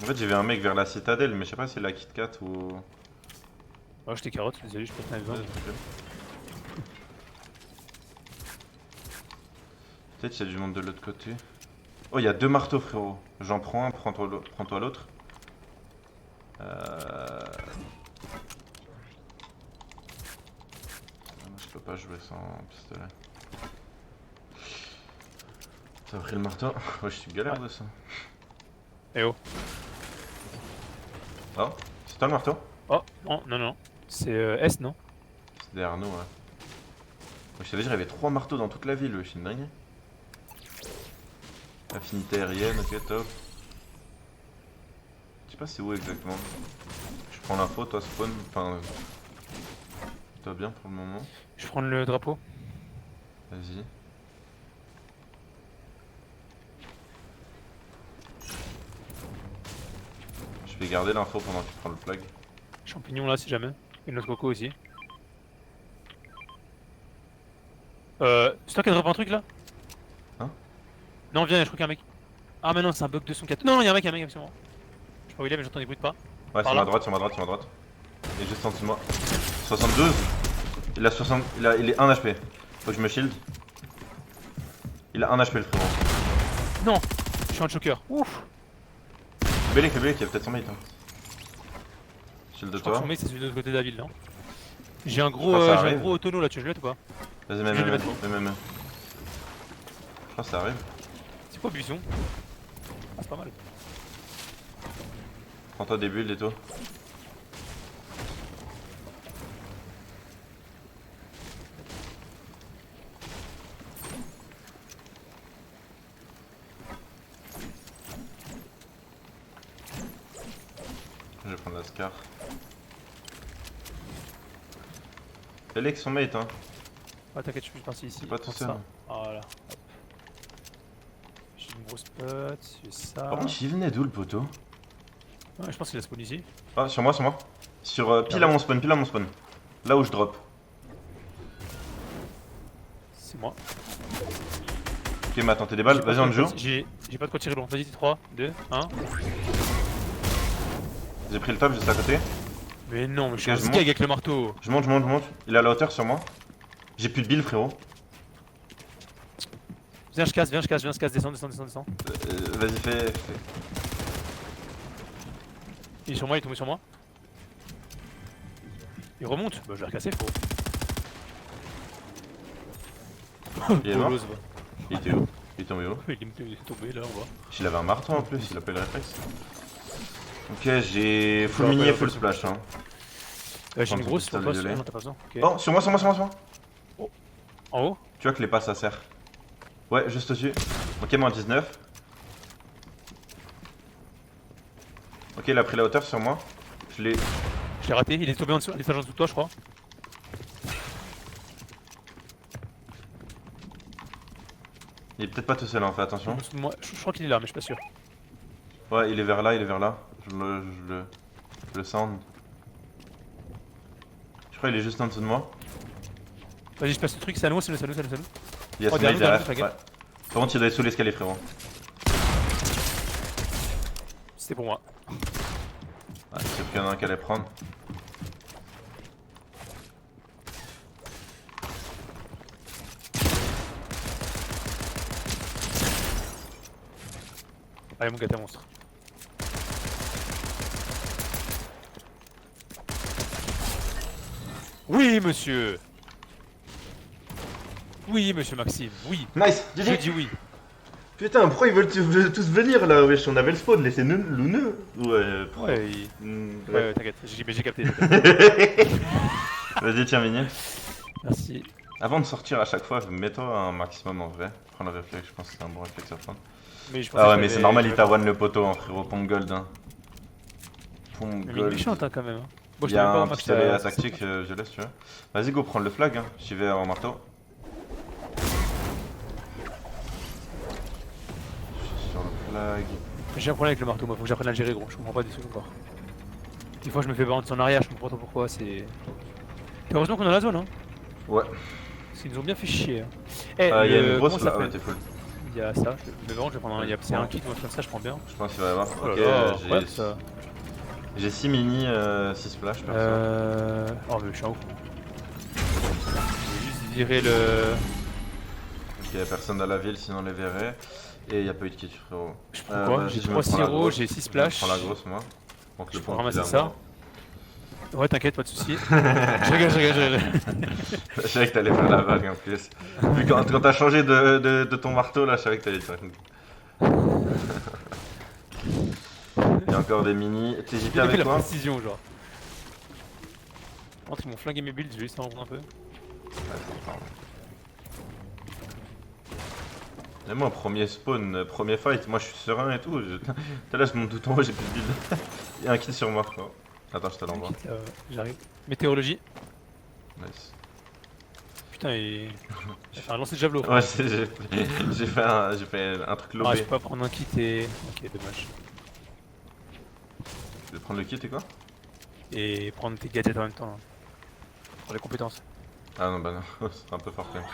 en fait, j'ai vu un mec vers la citadelle, mais je sais pas si c'est la Kit Kat ou. Oh, je t'ai carotte, désolé, je peux te mettre besoin. Peut-être qu'il y a du monde de l'autre côté. Oh, il y a deux marteaux, frérot. J'en prends un, prends-toi l'autre. Je peux pas jouer sans pistolet. T'as pris le marteau? Ouais, je suis galère de ça. Eh oh. Oh, c'est toi le marteau? Oh, non, non, non. C'est S, non? C'est derrière nous, ouais. Je t'avais dit, j'avais 3 marteaux dans toute la ville, wesh, c'est une dinguerie. Affinité aérienne, ok, top. Je sais pas c'est où exactement. Je prends l'info, toi spawn, enfin... Toi bien pour le moment. Je prends le drapeau. Vas-y. Je vais garder l'info pendant que tu prends le flag. Champignon là, si jamais. Et notre coco aussi. C'est toi qui as drop un truc là? Hein? Non, viens, je crois qu'il y a un mec. Ah, mais non, c'est un bug de son 4. Non, non, il y a un mec, absolument. Je sais pas où il est, mais j'entends des bruits de pas. Ouais, Par sur là. ma droite, sur ma droite, sur ma droite. Il est juste en dessous de moi. 72. Il a 60. Il est 1 HP. Faut que je me shield. Il a 1 HP le frérot. Non, je suis un choker. Ouf. Belek, il y a peut-être son mate. Hein. Shield de Je crois que toi. son mec, c'est celui de l'autre côté de la ville, non? J'ai un gros, crois que ça j'ai un arrive. gros autono là, tu veux le mettre ou pas? Vas-y, Je vais le mettre, même. Je crois que ça arrive. C'est quoi buisson? Ah, c'est pas mal. Prends-toi des bulles et tout. Je vais prendre la scar. Belek son mate hein. Ah, t'inquiète, je suis parti ici. C'est pas tout Prends seul. ça. Voilà. Hop. J'ai une grosse pote, j'ai ça. Par contre, il venait d'où le poteau? Ouais, je pense qu'il a spawn ici. Ah, sur moi, sur moi. Sur pile à mon spawn, pile à mon spawn. Là où je drop. C'est moi. Ok, mais attends, t'es des balles, vas-y, on joue. J'ai pas de quoi tirer loin. Vas-y, 3, 2, 1. J'ai pris le top juste à côté. Mais non, mais je suis Ok, un je skag avec le marteau. Je monte. Il est à la hauteur sur moi. J'ai plus de billes, frérot. Viens, je casse, descends. Vas-y, fais. Il est sur moi, il est tombé sur moi. Il remonte. Bah, je vais recasser, frérot. Il est mort. Bolos, va. Il était où? Il est tombé où? Il est tombé là, on voit. Il avait un marteau en plus, il a pas eu le réflexe. Ok, j'ai full mini et full splash. Hein. J'ai Prends une ton grosse pistolet pour violet. non, t'as pas besoin. Ok. Oh, sur moi. En haut? Tu vois que les passes ça sert. Ouais, juste au-dessus. Ok, moins 19. Ok, il a pris la hauteur sur moi. Je l'ai. Je l'ai raté, il est tombé en dessous, il est en dessous de toi, je crois. Il est peut-être pas tout seul, hein, fais En attention. dessous de moi. Je crois qu'il est là, mais je suis pas sûr. Ouais, il est vers là. Je le sound. Je crois qu'il est juste en dessous de moi. Vas-y, je passe le truc, c'est à nous. Il y a Oh, son mec derrière nous, derrière. derrière nous, t'inquiète. Ouais. Par contre, il doit être sous l'escalier, frérot. C'était pour moi. Ouais, c'est qu'il y en a un qui allait prendre. Allez, mon gars, t'es un monstre. Oui, monsieur. Oui, monsieur Maxime, oui. Nice, Je dis oui. Putain, pourquoi ils veulent tous venir là? Wesh, on avait le spawn, laissez-nous Louneux. Ouais, Ouais, ouais, t'inquiète, j'ai capté. Vas-y, tiens, Mignon. Merci. Avant de sortir à chaque fois, mets-toi un maximum en vrai. Prends le réflexe, je pense que c'est un bon réflexe à prendre. Mais je Ah ouais, pensais mais que c'est normal, il t'avoine le poteau, hein, frérot. Pompe gold. Hein. Pompe Mais il est gold. méchante hein, quand même. Bon, Il y a un max, pistolet à tactique, je laisse, tu vois. Vas-y, go prendre le flag, hein. J'y vais en marteau. lag. J'ai un problème avec le marteau, moi faut que j'apprenne à le gérer gros, je comprends pas du tout encore. Des fois je me fais bounce en arrière, je comprends pas trop pourquoi, c'est... Heureusement qu'on a la zone hein, Ouais. parce qu'ils nous ont bien fait chier. Hein. Eh, Il y a une comment grosse ça là. Ouais, s'appelle? t'es full. Il y a ça, mais par contre je vais prendre un... C'est un kit ou un truc comme ça, je prends bien. Je pense qu'il va y avoir. Oh là Ok, là, incroyable, ça. j'ai 6 mini, 6 splash perso. Oh mais je suis un ouf. Je vais juste virer le... Ok, y'a personne dans la ville sinon on les verrait. Et y'a pas eu de kit frérot. Je prends quoi? J'ai je me 3 prends la sirop, grosse. j'ai 6 Je splash. prends la grosse moi. Donc Je le peux pont ramasser qu'il a ça. moi. Ouais t'inquiète, pas de soucis. Je rigole. Je savais que t'allais faire la vague en plus. Vu quand t'as changé de ton marteau là, je savais que t'allais faire. Il y a encore des mini. TJP J'ai fait avec la moi? précision genre. Entre ils m'ont flingué mes builds, je vais juste en prendre un peu. Et moi, premier spawn, premier fight, moi je suis serein et tout. T'es là, je monte tout en haut, j'ai plus de build. Il y a un kill sur moi, quoi. Attends, je te l'envoie. Quitte, là, j'arrive. Météorologie. Nice. Putain, il a fait un lancer de javelot. Ouais, j'ai fait un truc Ah, lobé. je peux pas prendre un kit et. Ok, dommage. Tu veux prendre le kit et quoi? Et prendre tes gadgets en même temps. Là. Pour les compétences. Ah non, bah non, c'est un peu fort quand même.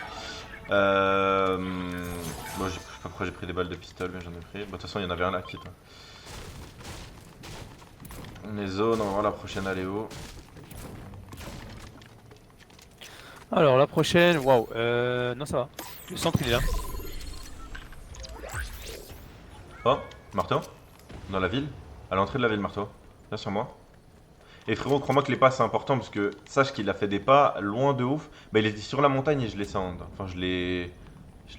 Bon, je sais pas pourquoi j'ai pris des balles de pistolet, mais j'en ai pris. Bon, de toute façon, il y en avait un là, kit. Les zones, on va voir la prochaine Aléo. Alors, la prochaine, waouh. Non, ça va. Le centre, il est là. Oh, marteau? Dans la ville? À l'entrée de la ville, marteau. Viens sur moi. Et frérot, crois-moi que les pas c'est important parce que sache qu'il a fait des pas loin de ouf. Bah, il était sur la montagne et je l'ai sound. Enfin, je l'ai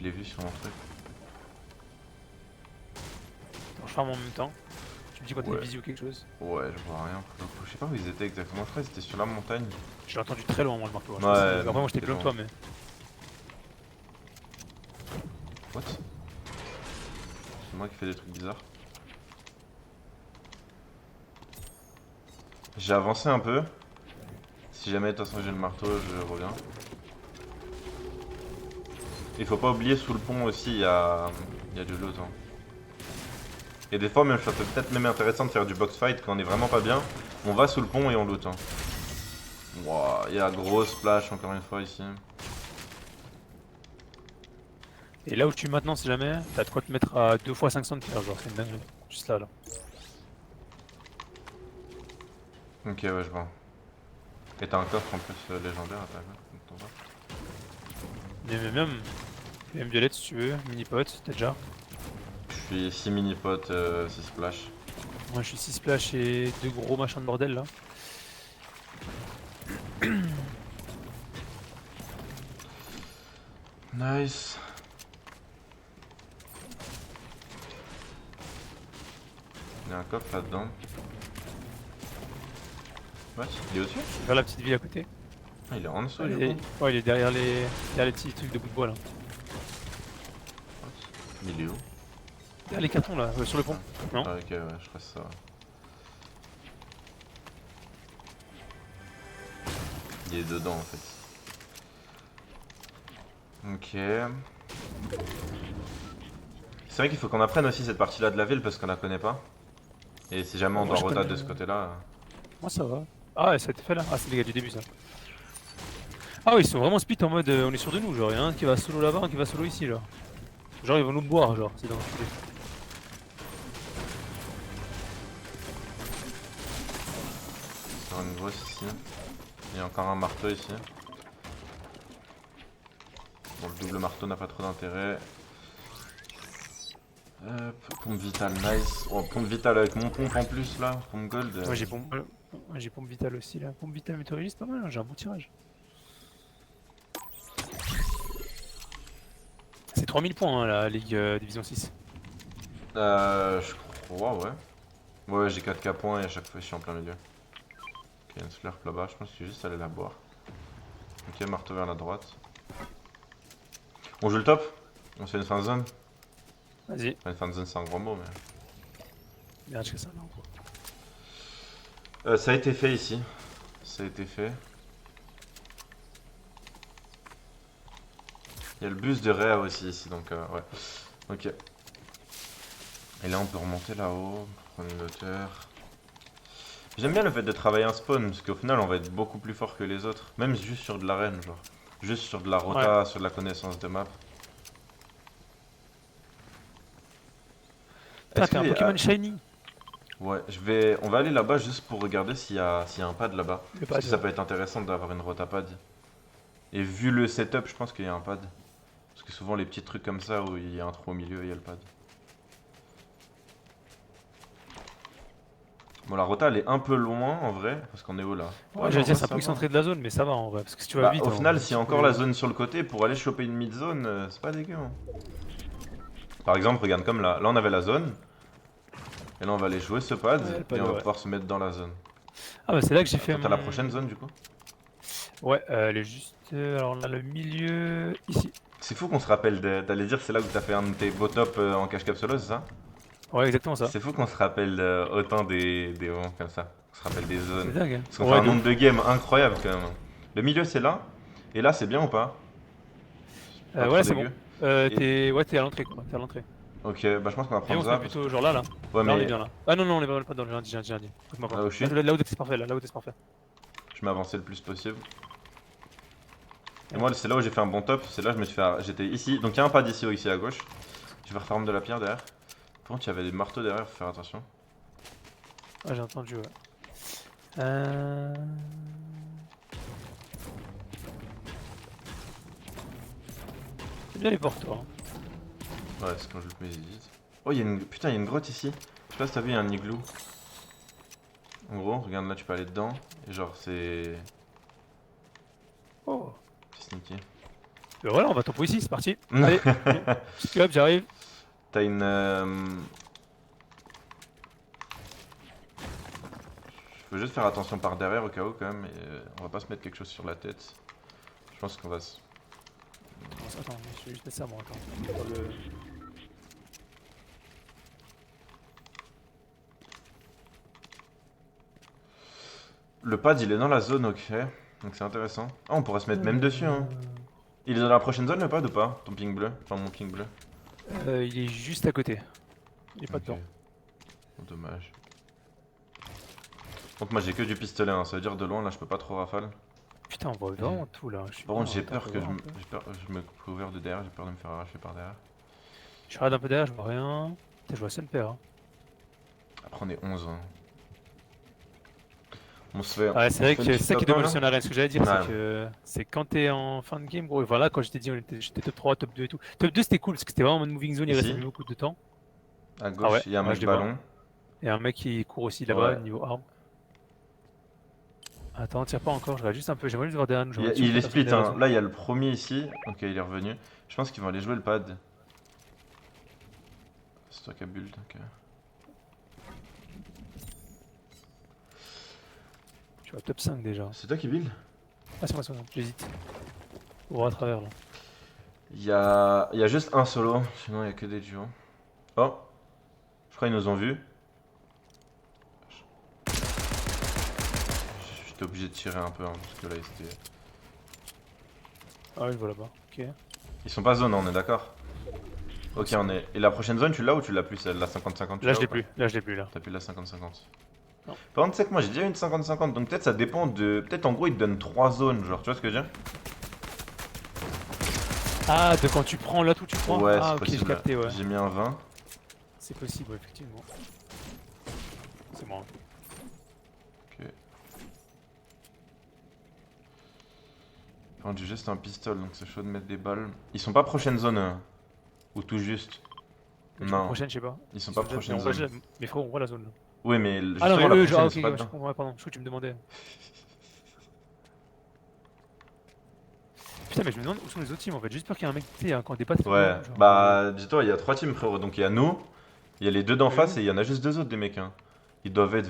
vu sur mon truc. Attends, je farm en même temps. Tu me dis quand t'es Ouais. busy ou quelque chose. Ouais, je vois rien. Frérot. Je sais pas où ils étaient exactement. Je crois qu'ils étaient sur la montagne. Je l'ai entendu très loin, moi, le marteau. Ouais, Après, moi, j'étais plus loin que toi, mais. What? C'est moi qui fais des trucs bizarres. J'ai avancé un peu. Si jamais de toute façon j'ai le marteau, je reviens. Il faut pas oublier sous le pont aussi, il y a du loot. Hein. Et des fois même ça peut peut-être même intéressant de faire du box fight quand on est vraiment pas bien. On va sous le pont et on loot. Hein. Wow, il y a grosse splash encore une fois ici. Et là où je suis maintenant, si jamais, t'as de quoi te mettre à 2 fois 500 de pierre, genre, c'est une dinguerie. Juste là, là. Ok, ouais, je vois. Et t'as un coffre en plus légendaire à ta gauche. Mais même violette si tu veux, mini pot, t'as déjà. Je suis 6 mini potes, 6 splash. Moi je suis 6 splash et 2 gros machins de bordel là. Nice. Il y a un coffre là-dedans. Ouais, il est au-dessus? Vers la petite ville à côté. Ah, il est en dessous, Ouais, du coup. il est derrière les petits trucs de bout de bois là. Il est où? Derrière les cartons là, sur le pont. Non? Ah, ok, ouais, je crois que c'est ça. Il est dedans en fait. Ok. C'est vrai qu'il faut qu'on apprenne aussi cette partie-là de la ville parce qu'on la connaît pas. Et si jamais on Moi, doit je rotate connais. de ce côté-là. Moi ça va. Ah ouais, ça a été fait là. Ah c'est les gars du début ça. Ah oui, ils sont vraiment split en mode on est sûr de nous, genre y'a un qui va solo là-bas, un qui va solo ici genre. Genre ils vont nous boire genre, c'est dans le Sur une grosse ici. Il y a encore un marteau ici. Bon, le double marteau n'a pas trop d'intérêt. Pompe vitale, nice. Oh, pompe vitale avec mon pompe en plus là, pompe gold. Moi j'ai pompe vitale aussi là. Pompe vitale météorologie c'est pas mal, hein, j'ai un bon tirage. C'est 3000 points hein, la Ligue Division 6. Je crois, ouais. Ouais, j'ai 4K points et à chaque fois je suis en plein milieu. Ok, il y a une slurp là-bas, je pense qu'il est juste aller la boire. Ok, marteau vers la droite. On joue le top? On se fait une fin de zone? Vas-y. Enfin, une fin de zone c'est un grand mot mais... Merde, je fais ça là. Ça a été fait ici. Ça a été fait. Il y a le bus de Réa aussi ici donc ouais. Ok. Et là on peut remonter là-haut, prendre une hauteur. J'aime bien le fait de travailler un spawn, parce qu'au final on va être beaucoup plus fort que les autres. Même juste sur de l'arène, genre. Juste sur de la rota, sur de la connaissance de map. Putain, Est-ce t'as un qu'il y a- Pokémon Shiny. Ouais, on va aller là-bas juste pour regarder s'il y a un pad là-bas. Le Parce pad, que ça ouais. peut être intéressant d'avoir une rota pad. Et vu le setup, je pense qu'il y a un pad. Parce que souvent les petits trucs comme ça où il y a un trou au milieu, il y a le pad. Bon, la rota elle est un peu loin en vrai, parce qu'on est où là? Ouais, j'allais dire, c'est un ça peu va. excentré de la zone, mais ça va en vrai. Parce que si tu vas Bah, vite. au en final, vrai, s'il y a tu encore peux- la zone sur le côté pour aller choper une mid-zone, c'est pas dégueu. Hein. Par exemple, regarde comme là. Là, on avait la zone. Et là, on va aller jouer ce pad. Ouais, le pad, et on va ouais. pouvoir se mettre dans la zone. Ah bah c'est là que j'ai fait Attends, t'as la prochaine zone du coup? Ouais, elle est juste... alors on a le milieu... ici. C'est fou qu'on se rappelle. T'allais dire, c'est là où t'as fait un de tes beaux tops en cache capsuleuse, c'est ça? Ouais, exactement ça. C'est fou qu'on se rappelle autant des moments comme ça. On se rappelle des C'est zones. dingue. Hein. Parce qu'on Ouais, fait un de nombre ouf. de games incroyable quand même. Le milieu, c'est là. Et là, c'est bien ou pas? Pas trop Ouais, c'est bon. dégueu. T'es à l'entrée quoi. T'es à l'entrée. Ok, bah je pense qu'on va Et on prendre se ça. met plutôt genre là, là. Ouais, Là on est mais bien là. Ah non, non, on est vraiment pas dans le lundi, lundi. Écoute-moi pas. Là où je suis Là où c'est parfait, là où c'est parfait. je m'avançais le plus possible. Et moi, c'est là où j'ai fait un bon top. C'est là où je me suis fait. J'étais ici. Donc il y a un pad ici ou ici à gauche. Je vais refarm de la pierre derrière. Par contre, il y avait des marteaux derrière, faut faire attention. Ah j'ai entendu, ouais. C'est bien les portes, toi. Hein. Ouais, c'est quand je loupe mes visites. Oh, putain, il y a une grotte ici. Je sais pas si t'as vu, il y a un igloo. En gros, regarde là, tu peux aller dedans. Et genre, c'est. Oh. C'est sneaky. Ben voilà, on va topo ici, c'est parti. Allez, petit hop, j'arrive. T'as une. Je veux juste faire attention par derrière au cas où quand même. Et on va pas se mettre quelque chose sur la tête. Je pense qu'on va se. Attends, je vais juste mettre ça moi, attends. Dans le- Le pad il est dans la zone, ok. Donc c'est intéressant. Ah, on pourrait se mettre même dessus, hein. Il est dans la prochaine zone le pad ou pas? Ton ping bleu? Enfin, mon ping bleu. Il est juste à côté. Il est pas Ok. dedans. Oh, dommage. Donc moi j'ai que du pistolet, hein. Ça veut dire de loin là je peux pas trop rafale. Putain, on voit vraiment tout là. Je suis Par contre vraiment j'ai en peur train que de je voir me, un peu. j'ai peur- je me couvre de derrière, j'ai peur de me faire arracher par derrière. Je regarde un peu derrière, je vois rien. Putain, je vois Sun Père. Hein. Après on est 11. Hein. On se fait. Ouais, c'est vrai on fait que une c'est ça qui est petite top dommage un, aussi en arène. Ce que j'allais dire, Ouais. c'est que c'est quand t'es en fin de game, gros. Et voilà, quand je t'ai dit, j'étais top 3, top 2 et tout. Top 2 c'était cool parce que c'était vraiment en mode moving zone, il Ici. restait plus beaucoup de temps. là. À Ah gauche ouais, il y a un ouais, mec je les vois. ballon. Et un mec qui court aussi là-bas, Ouais. niveau arme. Attends, tire pas encore, je regarde juste un peu. J'aimerais juste voir derrière nous. Il est split, hein. Là il y a le premier ici. Ok, il est revenu. Je pense qu'ils vont aller jouer le pad. C'est toi qui as build, ok. Je vois top 5 déjà. C'est toi qui build? Ah, c'est moi, j'hésite. On va à travers là. Il y a juste un solo, sinon il y a que des duos. Oh, je crois qu'ils nous ont vus. J'étais obligé de tirer un peu, hein, parce que là c'était. Ah, ouais, je vois là-bas. Ok. Ils sont pas zone, on est d'accord? Ok, on est. Et la prochaine zone, tu l'as ou tu l'as plus celle, la 50-50? tu Là, l'as je ou l'ai pas plus. Là, je l'ai plus là. T'as plus la 50-50. Non. Par contre, tu sais que moi j'ai déjà une 50-50, donc peut-être ça dépend de. Peut-être en gros ils te donnent 3 zones, genre, tu vois ce que je veux dire? Ah, de quand tu prends là tout, tu prends. Ouais, Ah, c'est ok, j'ai possible. capté, ouais. J'ai mis un 20. C'est possible, ouais, effectivement. C'est moi. Ok. Par contre, j'ai juste un pistolet, donc c'est chaud de mettre des balles. Ils sont pas prochaine zone, ou tout juste. Non, Prochaine, je sais pas. ils sont pas Mais prochaine on voit zone. déjà- Mais frérot, on voit la zone là. Oui, mais Ah non, justement, mais la eux, prochaine, genre, ils ok, sont pas ouais, je dedans. comprends, ouais, pardon. Je crois que tu me demandais. Putain, mais je me demande où sont les autres teams en fait. Juste peur qu'il y ait un mec, tu sais, quand des pattes. Ouais, bah, dis-toi, il y a 3 teams, frérot. Donc il y a nous, il y a les deux d'en Oui. face et il y en a juste 2 autres des mecs. Hein. Ils doivent être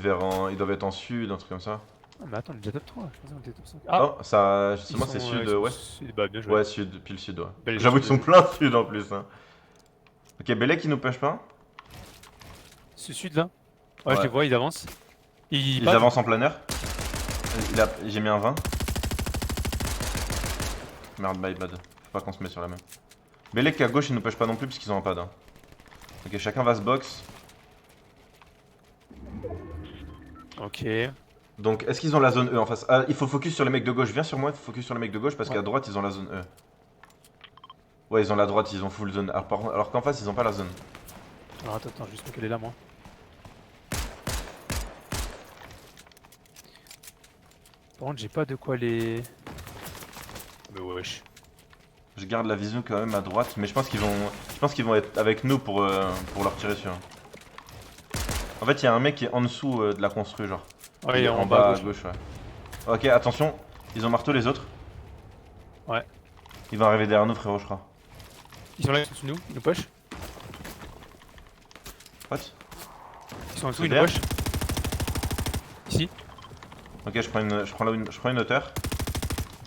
ils doivent être en sud, un truc comme ça. Ah, mais attends, on est déjà top 3. Je pensais qu'on était top 5. Ah, Oh, ça, ils justement, c'est sont, sud, ils sont ouais. sud. Bah, bien joué. Ouais, sud, pile sud, ouais. Belle J'avoue sud, qu'ils sont plein sud en plus. Hein. Ok, Belek, il nous push pas. Ce sud là. Ouais, je Ouais. les vois, ils avancent. Ils battent. avancent en plein air. J'ai mis un 20. Merde, my bad. Faut pas qu'on se mette sur la même. Belek à gauche, il nous push pas non plus parce qu'ils ont un pad. Hein. Ok, chacun va se box. Ok. Donc, est-ce qu'ils ont la zone E en face? Ah, il faut focus sur les mecs de gauche. Viens sur moi, focus sur les mecs de gauche parce Ouais. qu'à droite, ils ont la zone E. Ouais, ils ont la droite, ils ont full zone. Alors qu'en face, ils ont pas la zone. Alors attends, juste me caler là, moi. Par contre, j'ai pas de quoi les. Mais wesh. Je garde la vision quand même à droite, mais je pense qu'ils vont être avec nous pour leur tirer dessus. En fait, il y a un mec qui est en dessous de la constru, genre. Ouais, Il est en en bas bas à gauche. ouais. Ok, attention, ils ont marteau les autres. Ouais. Ils vont arriver derrière nous, frérot, je crois. Ils sont là, ils sont sous nous, ils nous push. What? Ils sont en dessous, C'est ils nous derrière push. Ici. Ok, je prends une hauteur.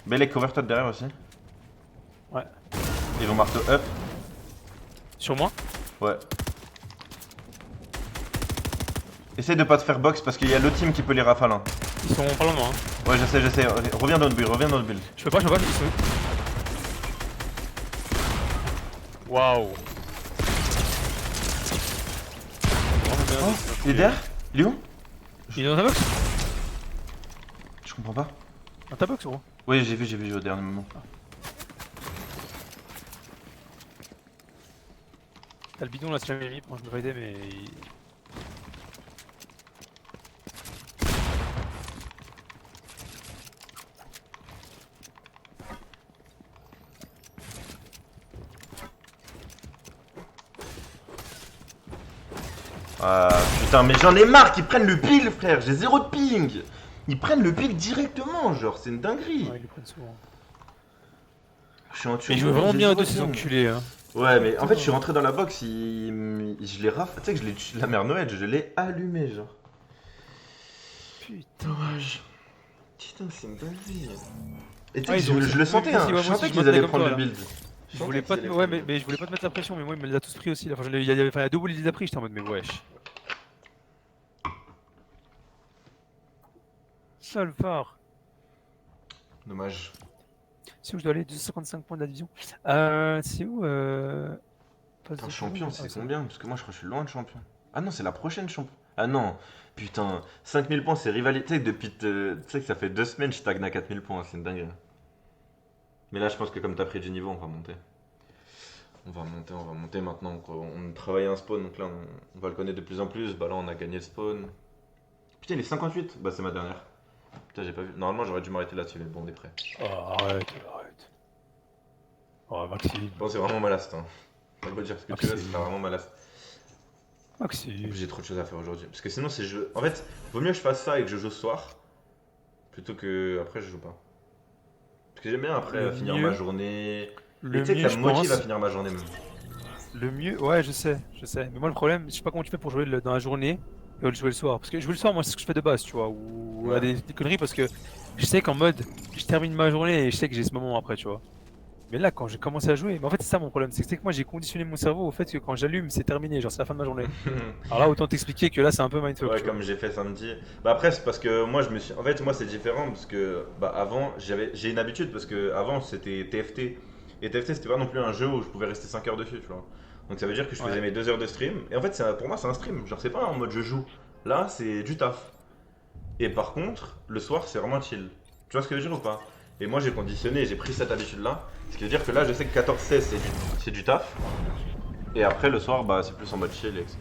Belek, cover toi de derrière aussi. Ouais. Ils vont marteau up. Sur moi. Ouais. Essaye de pas te faire box parce qu'il y a le team qui peut les rafales. Hein. Ils sont pas loin de moi. Hein. Ouais, j'essaie. Reviens dans le build, Je peux pas, ils sont où? Waouh. Il est derrière? Il est où? Il est dans ta box? Je comprends pas. Dans ta box, gros. Oui, j'ai vu au dernier moment. T'as le bidon là, c'est jamais mis pour que je me aider, mais. Ah putain, mais j'en ai marre qu'ils prennent le pile, frère. J'ai 0 de ping. Ils prennent le pile directement, genre, c'est une dinguerie. Ouais, ils le prennent souvent. Je suis en Mais ils jouent vraiment bien à deux, ces enculés. Hein. Ouais, mais en fait, je suis rentré dans la box, je l'ai raf... Tu sais que je l'ai... La mère Noël, je l'ai allumé, genre. Putain. Dommage. Putain, c'est une dinguerie. Et tu sais Ouais, que ils ont- je le sentais, oui, hein. moi Je aussi, sentais je qu'ils me tenais allaient comme prendre toi, le là. build. Je voulais pas te... Ouais, mais je voulais pas te mettre la pression, mais moi, il me l'a tous pris aussi. Là. Enfin, il y a deux boules, il les a pris, j'étais en mode, mais wesh. Salvar. Dommage. C'est où je dois aller? 255 points de la division. C'est où passe Putain, de champion, boule, c'est ça. combien? Parce que moi, je crois que je suis loin de champion. Ah non, c'est la prochaine champion. Ah non, putain, 5000 points, c'est rivalité. Tu sais que ça fait 2 semaines, je stagne à 4000 points, c'est une dinguerie. Mais là, je pense que comme t'as pris du niveau, on va monter. On va monter maintenant. On travaille un spawn, donc là, on va le connaître de plus en plus. Bah là, on a gagné le spawn. Putain, il est 58. Bah, c'est ma dernière. Putain, j'ai pas vu. Normalement, j'aurais dû m'arrêter là-dessus, mais bon, on est prêt. Oh, arrête. Oh, Maxime. Bon, c'est vraiment ma last. Hein. Faut pas dire ce que tu veux, c'est vraiment ma last. Maxime. J'ai trop de choses à faire aujourd'hui. Parce que sinon, c'est jeu. En fait, vaut mieux que je fasse ça et que je joue ce soir. Plutôt que après, je joue pas. Parce que j'aime bien après Le finir mieux- ma journée. Et Le tu sais que mieux, ça je me motive pense. à finir ma journée même. Le mieux, ouais, je sais. Mais moi, le problème, je sais pas comment tu fais pour jouer dans la journée et le jouer le soir. Parce que jouer le soir, moi, c'est ce que je fais de base, tu vois. Ou Ouais. à des conneries parce que je sais qu'en mode, je termine ma journée et je sais que j'ai ce moment après, tu vois. Mais là, quand j'ai commencé à jouer, mais en fait, c'est ça mon problème. C'est que moi, j'ai conditionné mon cerveau au fait que quand j'allume, c'est terminé. Genre, c'est la fin de ma journée. Alors là, autant t'expliquer que là, c'est un peu mindfuck. Ouais, tu vois. comme j'ai fait samedi. Bah après, c'est parce que moi, je me suis. En fait, moi, c'est différent parce que bah avant, j'ai une habitude parce que avant, c'était TFT. Et TFT, c'était pas non plus un jeu où je pouvais rester 5 heures dessus, tu vois. Donc ça veut dire que je faisais Ouais. mes 2 heures de stream. Et en fait, pour moi, c'est un stream. Genre, c'est pas en mode je joue. Là, c'est du taf. Et par contre, le soir, c'est vraiment chill. Tu vois ce que je veux dire ou pas? Et moi, j'ai conditionné, j'ai pris cette habitude-là. Ce qui veut dire que là, je sais que 14-16, c'est du taf. Et après, le soir, bah, c'est plus en mode chill, etc.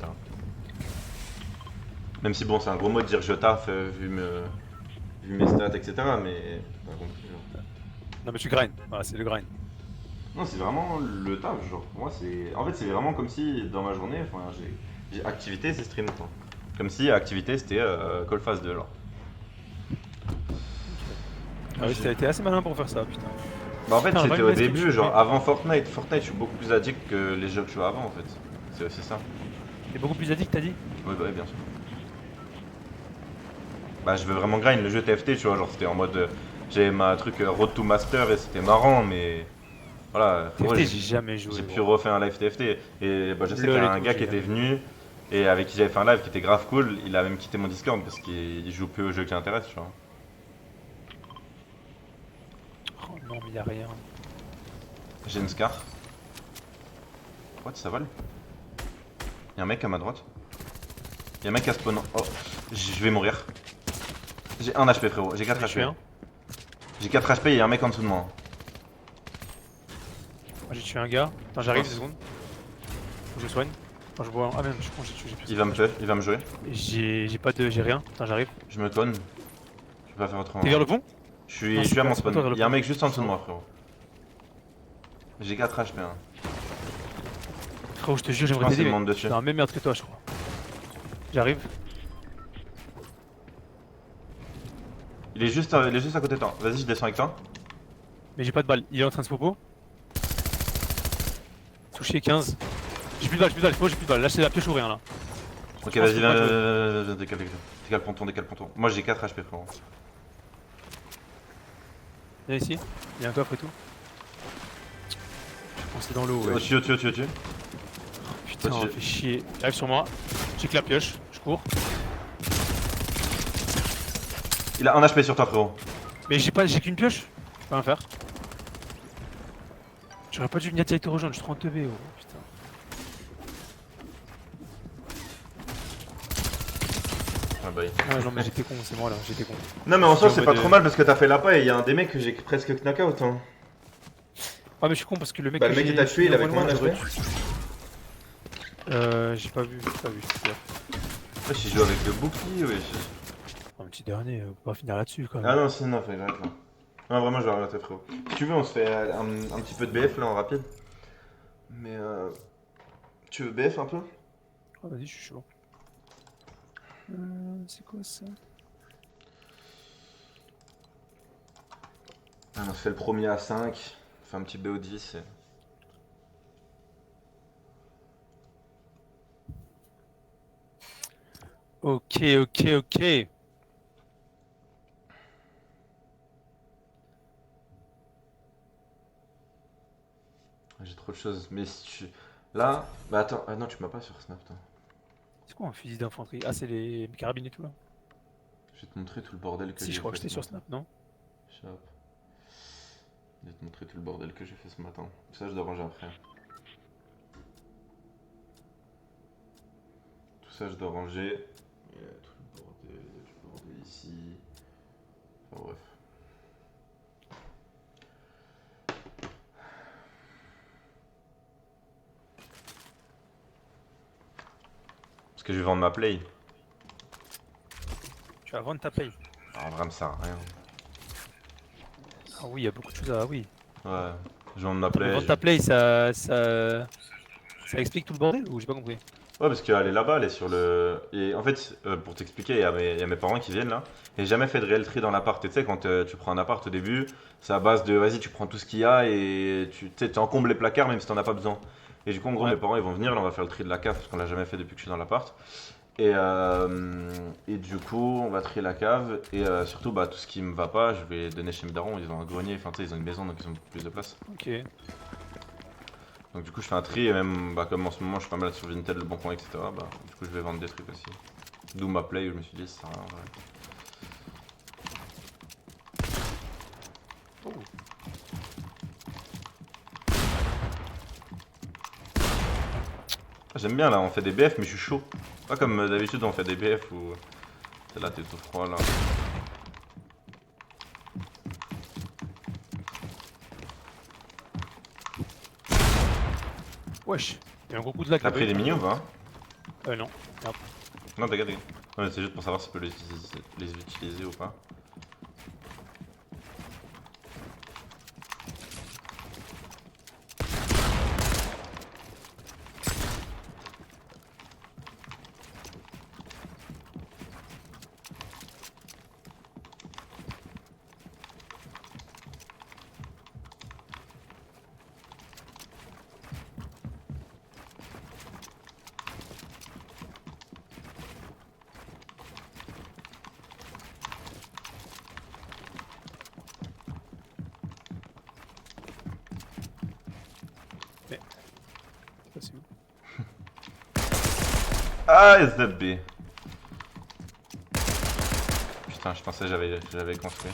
Même si, bon, c'est un gros mot de dire je taffe vu mes stats, etc. Mais pas compris, genre. Non, mais tu grind. Voilà, c'est le grind. Non, c'est vraiment le taf, genre. Pour moi, c'est. En fait, c'est vraiment comme si dans ma journée, enfin, j'ai activité, c'est stream, quoi. Comme si activité, c'était Call Phase 2, genre. Ah oui, t'as été assez malin pour faire ça, putain. Bah, en fait, Putain, c'était vraiment, au est-ce que début, tu genre fais- avant Fortnite. Fortnite, je suis beaucoup plus addict que les jeux que je jouais avant, en fait. C'est aussi ça. T'es beaucoup plus addict, t'as dit? Oui, bah, oui, bien sûr. Bah, je veux vraiment grind le jeu TFT, tu vois. Genre, c'était en mode. J'avais ma truc Road to Master et c'était marrant, mais. Voilà. TFT, ouais, j'ai jamais joué. J'ai gros. pu refaire un live TFT. Et bah, je sais qu'il y Lol a et un tout, gars j'ai qui était jamais venu et avec qui j'avais fait un live qui était grave cool. Il a même quitté mon Discord parce qu'il joue plus aux jeux qui l'intéressent, tu vois. Oh non, mais y'a rien. J'ai une Scar. What, ça vole? Y'a un mec à ma droite. Y'a un mec à spawn. Oh, je vais mourir. J'ai 1 HP frérot, j'ai 4 Je suis HP. un. J'ai 4 HP et y'a un mec en dessous de moi. Moi j'ai tué un gars. Attends, j'arrive Oh. 2 secondes. Faut que je soigne. Quand je vois un. Ah merde, je suis con, j'ai plus. Il va me jouer. J'ai pas de. J'ai rien. Attends, j'arrive. Je me conne. Je peux pas faire autrement. T'es vers le pont? Non, Je suis à mon c'est pas spawn. toi vers le Y'a un pont. mec juste en dessous de moi frérot. J'ai 4 HP. Hein. Frérot, je te jure, Je j'aimerais pense qu'il t'aider. me Mais monte dessus. j'ai un même merde que toi, je crois. J'arrive. Il est juste à côté de toi. Vas-y, je descends avec toi. Mais j'ai pas de balle. Il est en train de se popo. Touché 15. J'ai plus de balle, frérot, j'ai plus de balle. Là, c'est la pioche ou rien là. Ok, Je pense vas-y, que viens, pas jouer. décale le ponton, décale le ponton. Moi j'ai 4 HP frérot. Viens ici. Il y a un coffre et tout. Oh, c'est dans l'eau, ouais. Au-dessus. Putain, Au-dessus. fait chier. Il arrive sur moi. J'ai que la pioche. Je cours. Il a 1 HP sur toi frérot. Mais j'ai qu'une pioche. Je peux rien faire. J'aurais pas dû venir direct te rejoindre. Je suis trop en teubé, oh putain. Ah bah, Ouais, non, mais j'étais con, c'est moi là, j'étais con. non mais en soi J'étais c'est en pas mode, trop mal parce que t'as fait la paille et y'a un des mecs que j'ai presque knockout hein. Ah, mais je suis con parce que le mec. Bah, que le mec j'ai qui t'a tué, il avait normalement, combien j'aurais d'HP? J'ai pas vu, c'est sûr. Ouais, j'ai joué avec le bouclier ouais. Un petit dernier, on peut pas finir là-dessus quand même. Ah non c'est non, faut que j'arrête là. Non vraiment je vais arrêter frérot. Si tu veux on se fait un petit peu de BF là en rapide. Mais tu veux BF un peu? Ah, vas-y, je suis chaud. C'est quoi ça? Ah, on se fait le premier à 5, on fait un petit BO10 et... Ok. J'ai trop de choses, mais si tu... Là... Bah attends, ah non tu m'as pas sur Snap toi. C'est quoi un fusil d'infanterie? Ah, c'est les carabines et tout là? Je vais te montrer tout le bordel que Si, j'ai je crois fait que j'étais ce sur matin. Snap, non? Chop. Je vais te montrer tout le bordel que j'ai fait ce matin. Ça je dois ranger après. Tout ça je dois ranger. Il y a tout le bordel ici. Enfin bref. Parce que je vais vendre ma play. Tu vas vendre ta paye. En vrai, ça me sert à rien. Ah oui, il y a beaucoup de choses à. Ah oui. Ouais, je vais vendre ma Mais play. vendre ta play, ça explique tout le bordel ou j'ai pas compris? Ouais, parce qu'elle est là-bas, elle est sur le. Et en fait, pour t'expliquer, il y a mes parents qui viennent là. Et j'ai jamais fait de réel tri dans l'appart. Et tu sais, quand tu prends un appart au début, c'est à base de vas-y, tu prends tout ce qu'il y a et tu encombles les placards même si t'en as pas besoin. Et du coup, en gros, Ouais. mes parents ils vont venir, là on va faire le tri de la cave parce qu'on l'a jamais fait depuis que je suis dans l'appart. Et du coup, on va trier la cave et surtout, bah, tout ce qui me va pas, je vais donner chez mes darons. Ils ont un grenier, enfin, tu sais, ils ont une maison donc ils ont beaucoup plus de place. Ok. Donc, du coup, je fais un tri et même, bah, comme en ce moment, je suis pas mal sur Vinted, le bon coin, etc. Bah, du coup, je vais vendre des trucs aussi. D'où ma play où je me suis dit, ça sert à rien, en vrai. Ah, j'aime bien là, on fait des BF, mais je suis chaud. Pas comme d'habitude, on fait des BF où. Là, t'es tout froid là. Wesh. Il y a un gros coup de lac T'as pris des mini ou pas? Non. Non, t'inquiète. Non, mais c'est juste pour savoir si tu peux les utiliser ou pas. C'est où? Ah, SZB. Putain, je pensais que j'avais construit.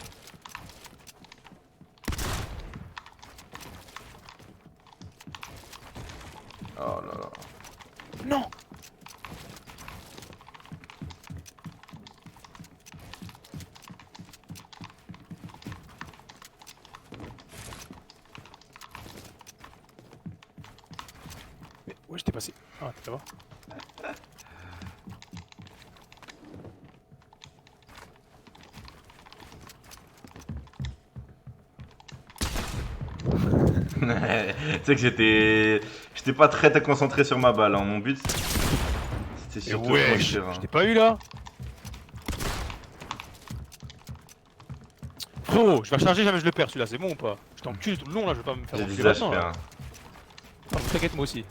Oh là là. Non. j'étais passé. Ah, tu vas voir. Tu sais que j'étais pas très concentré sur ma balle, hein. Mon but, c'était Et surtout ouais, de je construire, hein. t'ai pas eu là. Frérot, je vais recharger, jamais je le perds celui-là, c'est bon ou pas? Je t'encule tout le long là, je vais pas me faire J'ai enculer dit ça, je maintenant, fais là. un. Ah, t'inquiète, moi aussi.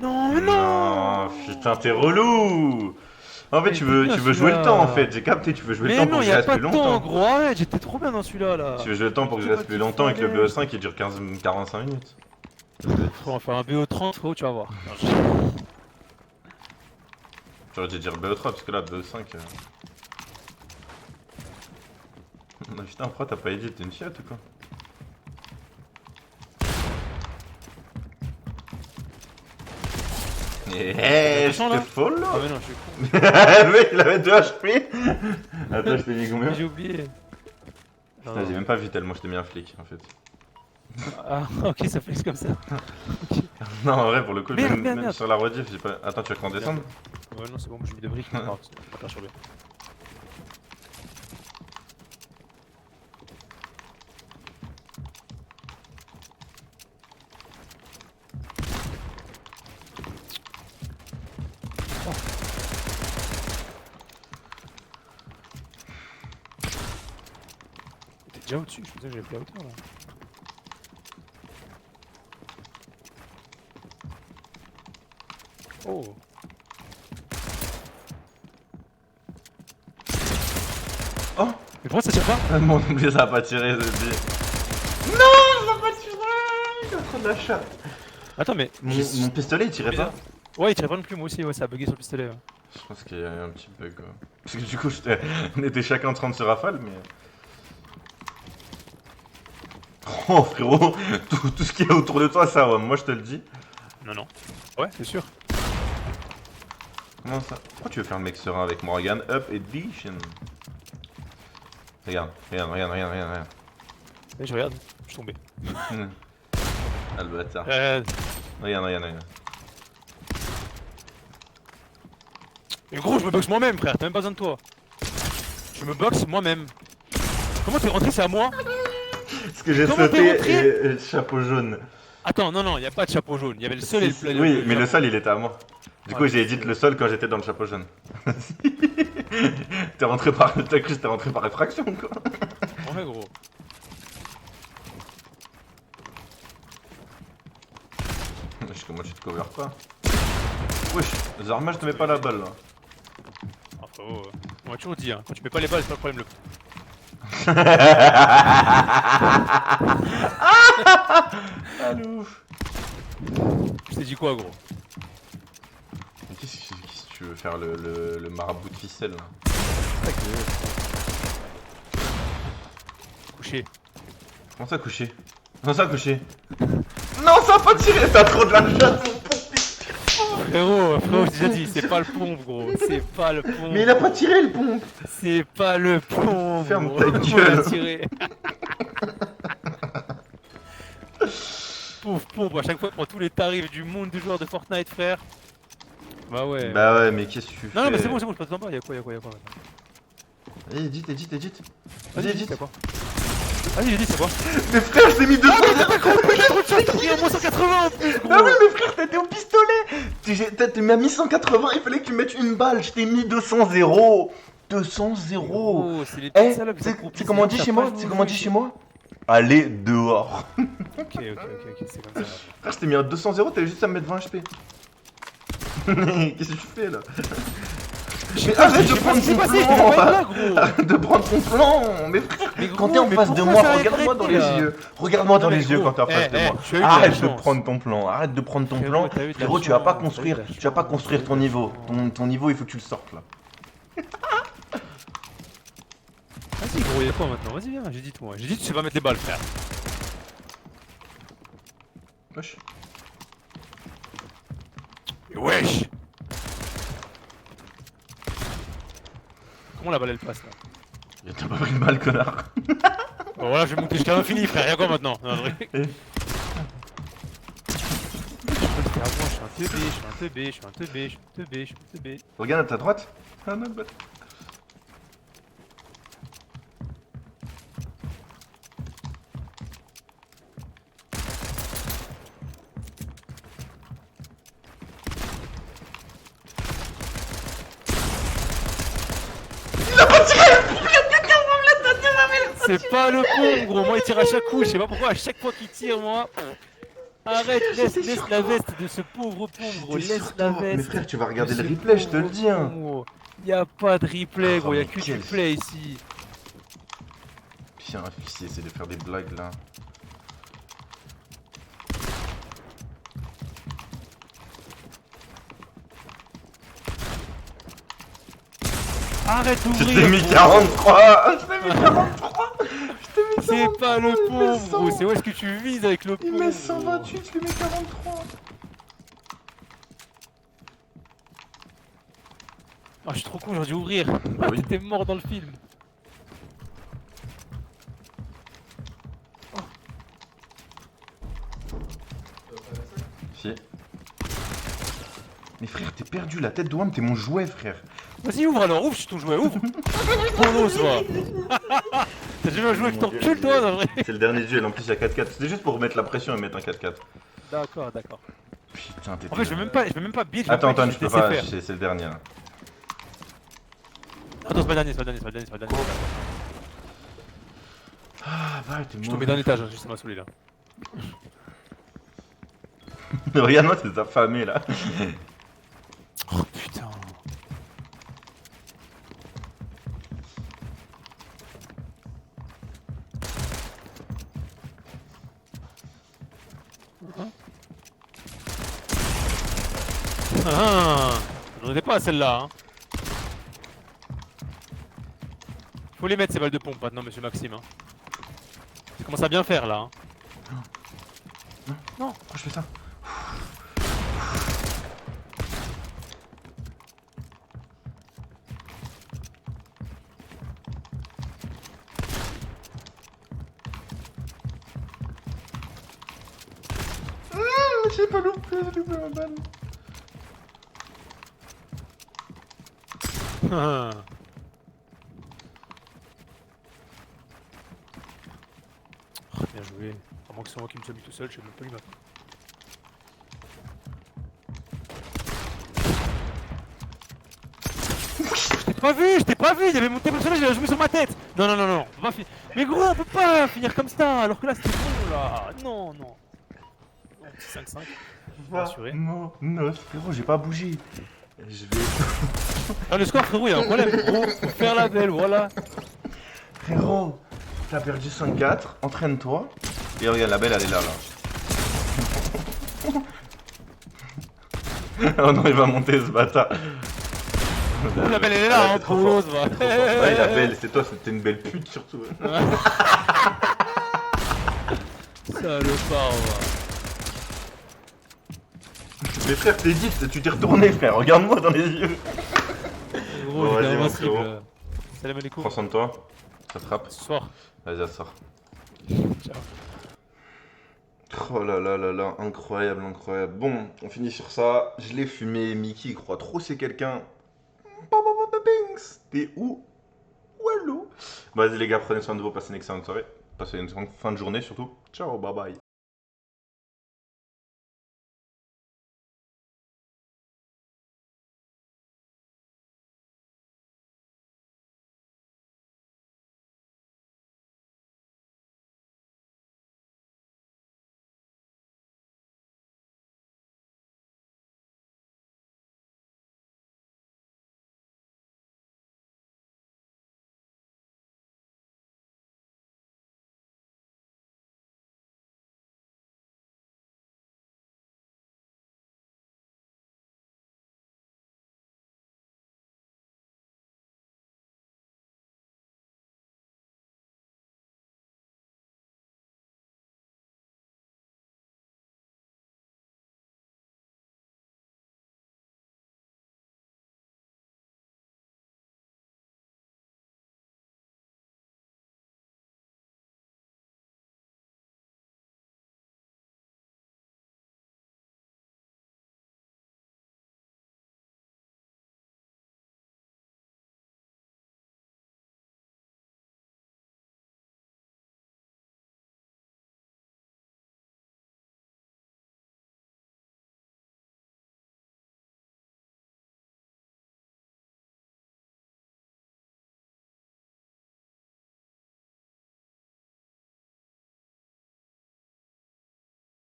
Non, mais non! Non, putain, t'es relou! En fait, Mais tu veux putain, jouer le celui-là. temps en fait, j'ai capté, tu veux jouer le Mais temps pour non, que je y'a reste pas plus de temps, longtemps. gros, arrête, j'étais trop bien dans celui-là là. Tu veux jouer le temps pour que je Tu reste vas plus te longtemps et que le foirer. BE5 il dure 45 minutes. Frérot, on va faire un BO30, frérot, tu vas voir. J'aurais dû dire BE3 parce que là, BE5. Non, putain, pourquoi t'as pas edit? T'es une chiotte ou quoi? Eh, je méchant, là te follow! Ah, mais non, je suis con. Le mec, il avait 2 HP! Attends, je t'ai mis combien? J'ai oublié. Non, Putain, j'ai même pas vu tellement je t'ai mis un flic en fait. Ah, ok, ça fait comme ça. Non, en vrai, pour le coup, Merde, même, merde, même merde. sur la rediff, j'ai pas. Attends, tu veux qu'on descende? Ouais, non, c'est bon, j'ai mis des briques. Non, c'est pas perturbé. T'es déjà au-dessus, je pensais que j'avais plus la hauteur là. Oh! Oh! Mais pourquoi ça tire pas? Ah, mon Dieu, ça a pas tiré, ce dit. Non, ça a pas tiré! Il a trop de la chatte. Attends, mais. Mon pistolet il tirait pas? Ouais, il tirait pas non plus, moi aussi, ouais, ça a bugué sur le pistolet. Ouais. Je pense qu'il y a eu un petit bug. Quoi. Parce que du coup, on était chacun 30 sur rafale, mais. Oh frérot, tout ce qu'il y a autour de toi, ça, ouais, moi je te le dis. Non, non. Ouais, c'est sûr. Comment ça? Pourquoi tu veux faire le mec serein avec Morgan Up Edition? Regarde. Et je regarde, je suis tombé. Ah le bâtard. Regarde. Mais gros, je me boxe moi-même, frère, t'as même pas besoin de toi. Je me boxe moi-même. Comment t'es rentré, c'est à moi? Parce que j'ai Comment t'es sauté rentré et le chapeau jaune. Attends, non, y a pas de chapeau jaune, y avait le sol et le Oui, mais le sol il était à moi. Du coup, Ouais, j'ai edit le sol quand j'étais dans le chapeau jaune. T'es rentré par. T'as cru que t'es rentré par effraction quoi. Ouais, gros. Wesh, comment tu te cover pas? Wesh, Zarma, je te mets pas la balle là. Ah, frérot, on m'a toujours dit, hein, quand tu mets pas les balles, c'est pas le problème. Ah le ouf. Je t'ai dit quoi, gros? Mais qu'est-ce que tu veux faire le marabout de ficelle là? Couché. Comment ça coucher? Comment ça coucher? Non, ça a pas tiré, t'as trop de la chatte. Frérot, j'ai déjà dit, c'est pas le pompe, gros. C'est pas le pompe. Mais il a pas tiré le pompe. C'est pas le pompe. Ferme gros. ta Moi, gueule. il a tiré. Pauvre pompe, à chaque fois, il prend tous les tarifs du monde du joueur de Fortnite, frère. Bah ouais. Bah ouais, mais qu'est-ce que tu fais? Non, non, mais c'est bon, je passe en bas. Y'a quoi maintenant? Allez, edit. Vas-y, dis, c'est quoi? Vas-y, j'ai dit, c'est quoi? Mais frère, je t'ai mis 200. T'as pris un moins 180 en plus, gros. Ah oui, mais frère, t'étais au pistolet. Tu m'as mis 180, il fallait que tu mettes une balle. Je t'ai mis 200 0. 200 0. Oh, c'est les Eh, petites salopes. c'est comment on dit chez moi? C'est comment on dit chez moi? Allez dehors. Ok, c'est comme ça. Frère, je t'ai mis un 200 0, t'avais juste à me mettre 20 HP. Qu'est-ce que tu fais là? Mais arrête de prendre ton plan! Arrête de prendre ton plan! Mais frère, quand t'es en face de moi, regarde-moi dans les yeux! Regarde-moi dans les yeux quand t'es en face de moi! Arrête de prendre ton plan! Arrête de prendre ton plan! Frérot, tu vas pas construire ton niveau! Ton niveau, il faut que tu le sortes là! Vas-y, gros, y'a quoi maintenant? Vas-y, viens, j'ai dit toi. J'ai dit tu sais pas mettre les balles, frère. Wesh. Wesh. Comment la balle elle passe là? T'as pas pris une balle, connard. Bon voilà, je vais monter jusqu'à l'infini frère, y'a quoi maintenant? Non, vrai. Eh. Je suis un teubé, je suis un teubé, je suis un teubé, je suis un teubé. Regarde à ta droite. Ah non, bah. C'est pas le pont gros, moi il tire à chaque coup, je sais pas pourquoi à chaque fois qu'il tire moi. Arrête, laisse la veste de ce pauvre pont gros, J'étais laisse sur la toi. veste. Mais frère, tu vas de regarder le ce replay, je te le pauvre dis. Hein. pont, gros. Y'a pas de replay gros, Oh, y'a mais que du quel- play ici. Putain, un fils, il essaie de faire des blagues là. Arrête Je d'ouvrir. t'ai mis gros. 43. Je t'ai mis 43. Je t'ai mis C'est 43. pas le il met pauvre 100. gros, c'est où est-ce que tu vises avec le Il pauvre? met 128, je lui mets 43. Ah, je suis trop con, j'aurais dû ouvrir. Bah oui. T'étais mort dans le film. Si. Mais frère, t'es perdu, la tête de Wam, t'es mon jouet, frère. Vas-y, ouvre alors, ouvre, je suis ton jouet, ouvre. Bolos, va. T'as jamais joué avec ton cul, toi, en vrai. C'est le dernier duel, en plus il y a 4-4. C'était juste pour remettre la pression et mettre un 4-4. D'accord, d'accord. Putain, t'es. En fait, je vais même pas beat. Attends, Antoine, je je peux vais te pas, laisser faire. c'est le dernier là. Attends, c'est pas le dernier, c'est pas le dernier, c'est pas le dernier, c'est pas le dernier. Ah, bah, t'es Je tombé d'un étage, hein, juste ça m'a saoulé là. Regarde-moi, c'est affamé là. Oh putain. Ah, j'en étais pas à celle-là. Hein. Faut les mettre ces balles de pompe maintenant, monsieur Maxime. Hein. Ça commence à bien faire là. Hein. Non, pourquoi je fais ça? J'ai pas loupé, j'ai loupé ma balle. Ah. Oh, bien joué. À moins que ce soit moi qui me sois mis tout seul, je sais même pas lui maintenant. Je t'ai pas vu, il y avait mon personnage, il a joué sur ma tête. Non, non, non, non, on va pas finir. Mais gros, on peut pas finir comme ça, alors que là c'était bon là. Non, non. Non, petit 5-5. Rassuré. Non, non, frérot, j'ai pas bougé. Je vais. Ah, le score, frérot, il y a un problème. Gros, faut faire la belle, voilà. Frérot, t'as perdu 5-4, entraîne-toi. Et regarde, la belle, elle est là, là. Oh non, il va monter ce bâtard. La belle, elle est là, Ah, hein, t'es trop Paulos, fort. va. Ouais, la belle, c'est toi, t'es une belle pute surtout. Salopard, va. Mais frère, t'es dit, tu t'es retourné, frère, regarde-moi dans les yeux. Gros, Bon, j'étais vas-y, mon invincible. frérot. Salam alaikum. Prends soin de toi, ça frappe. Ce soir. Vas-y, ça sort. Ciao. Oh là là là là, incroyable, incroyable. Bon, on finit sur ça. Je l'ai fumé, Mickey, il croit trop c'est quelqu'un. T'es où? Wallo. Vas-y les gars, prenez soin de vous, passez une excellente soirée. Passez une fin de journée surtout. Ciao, bye bye.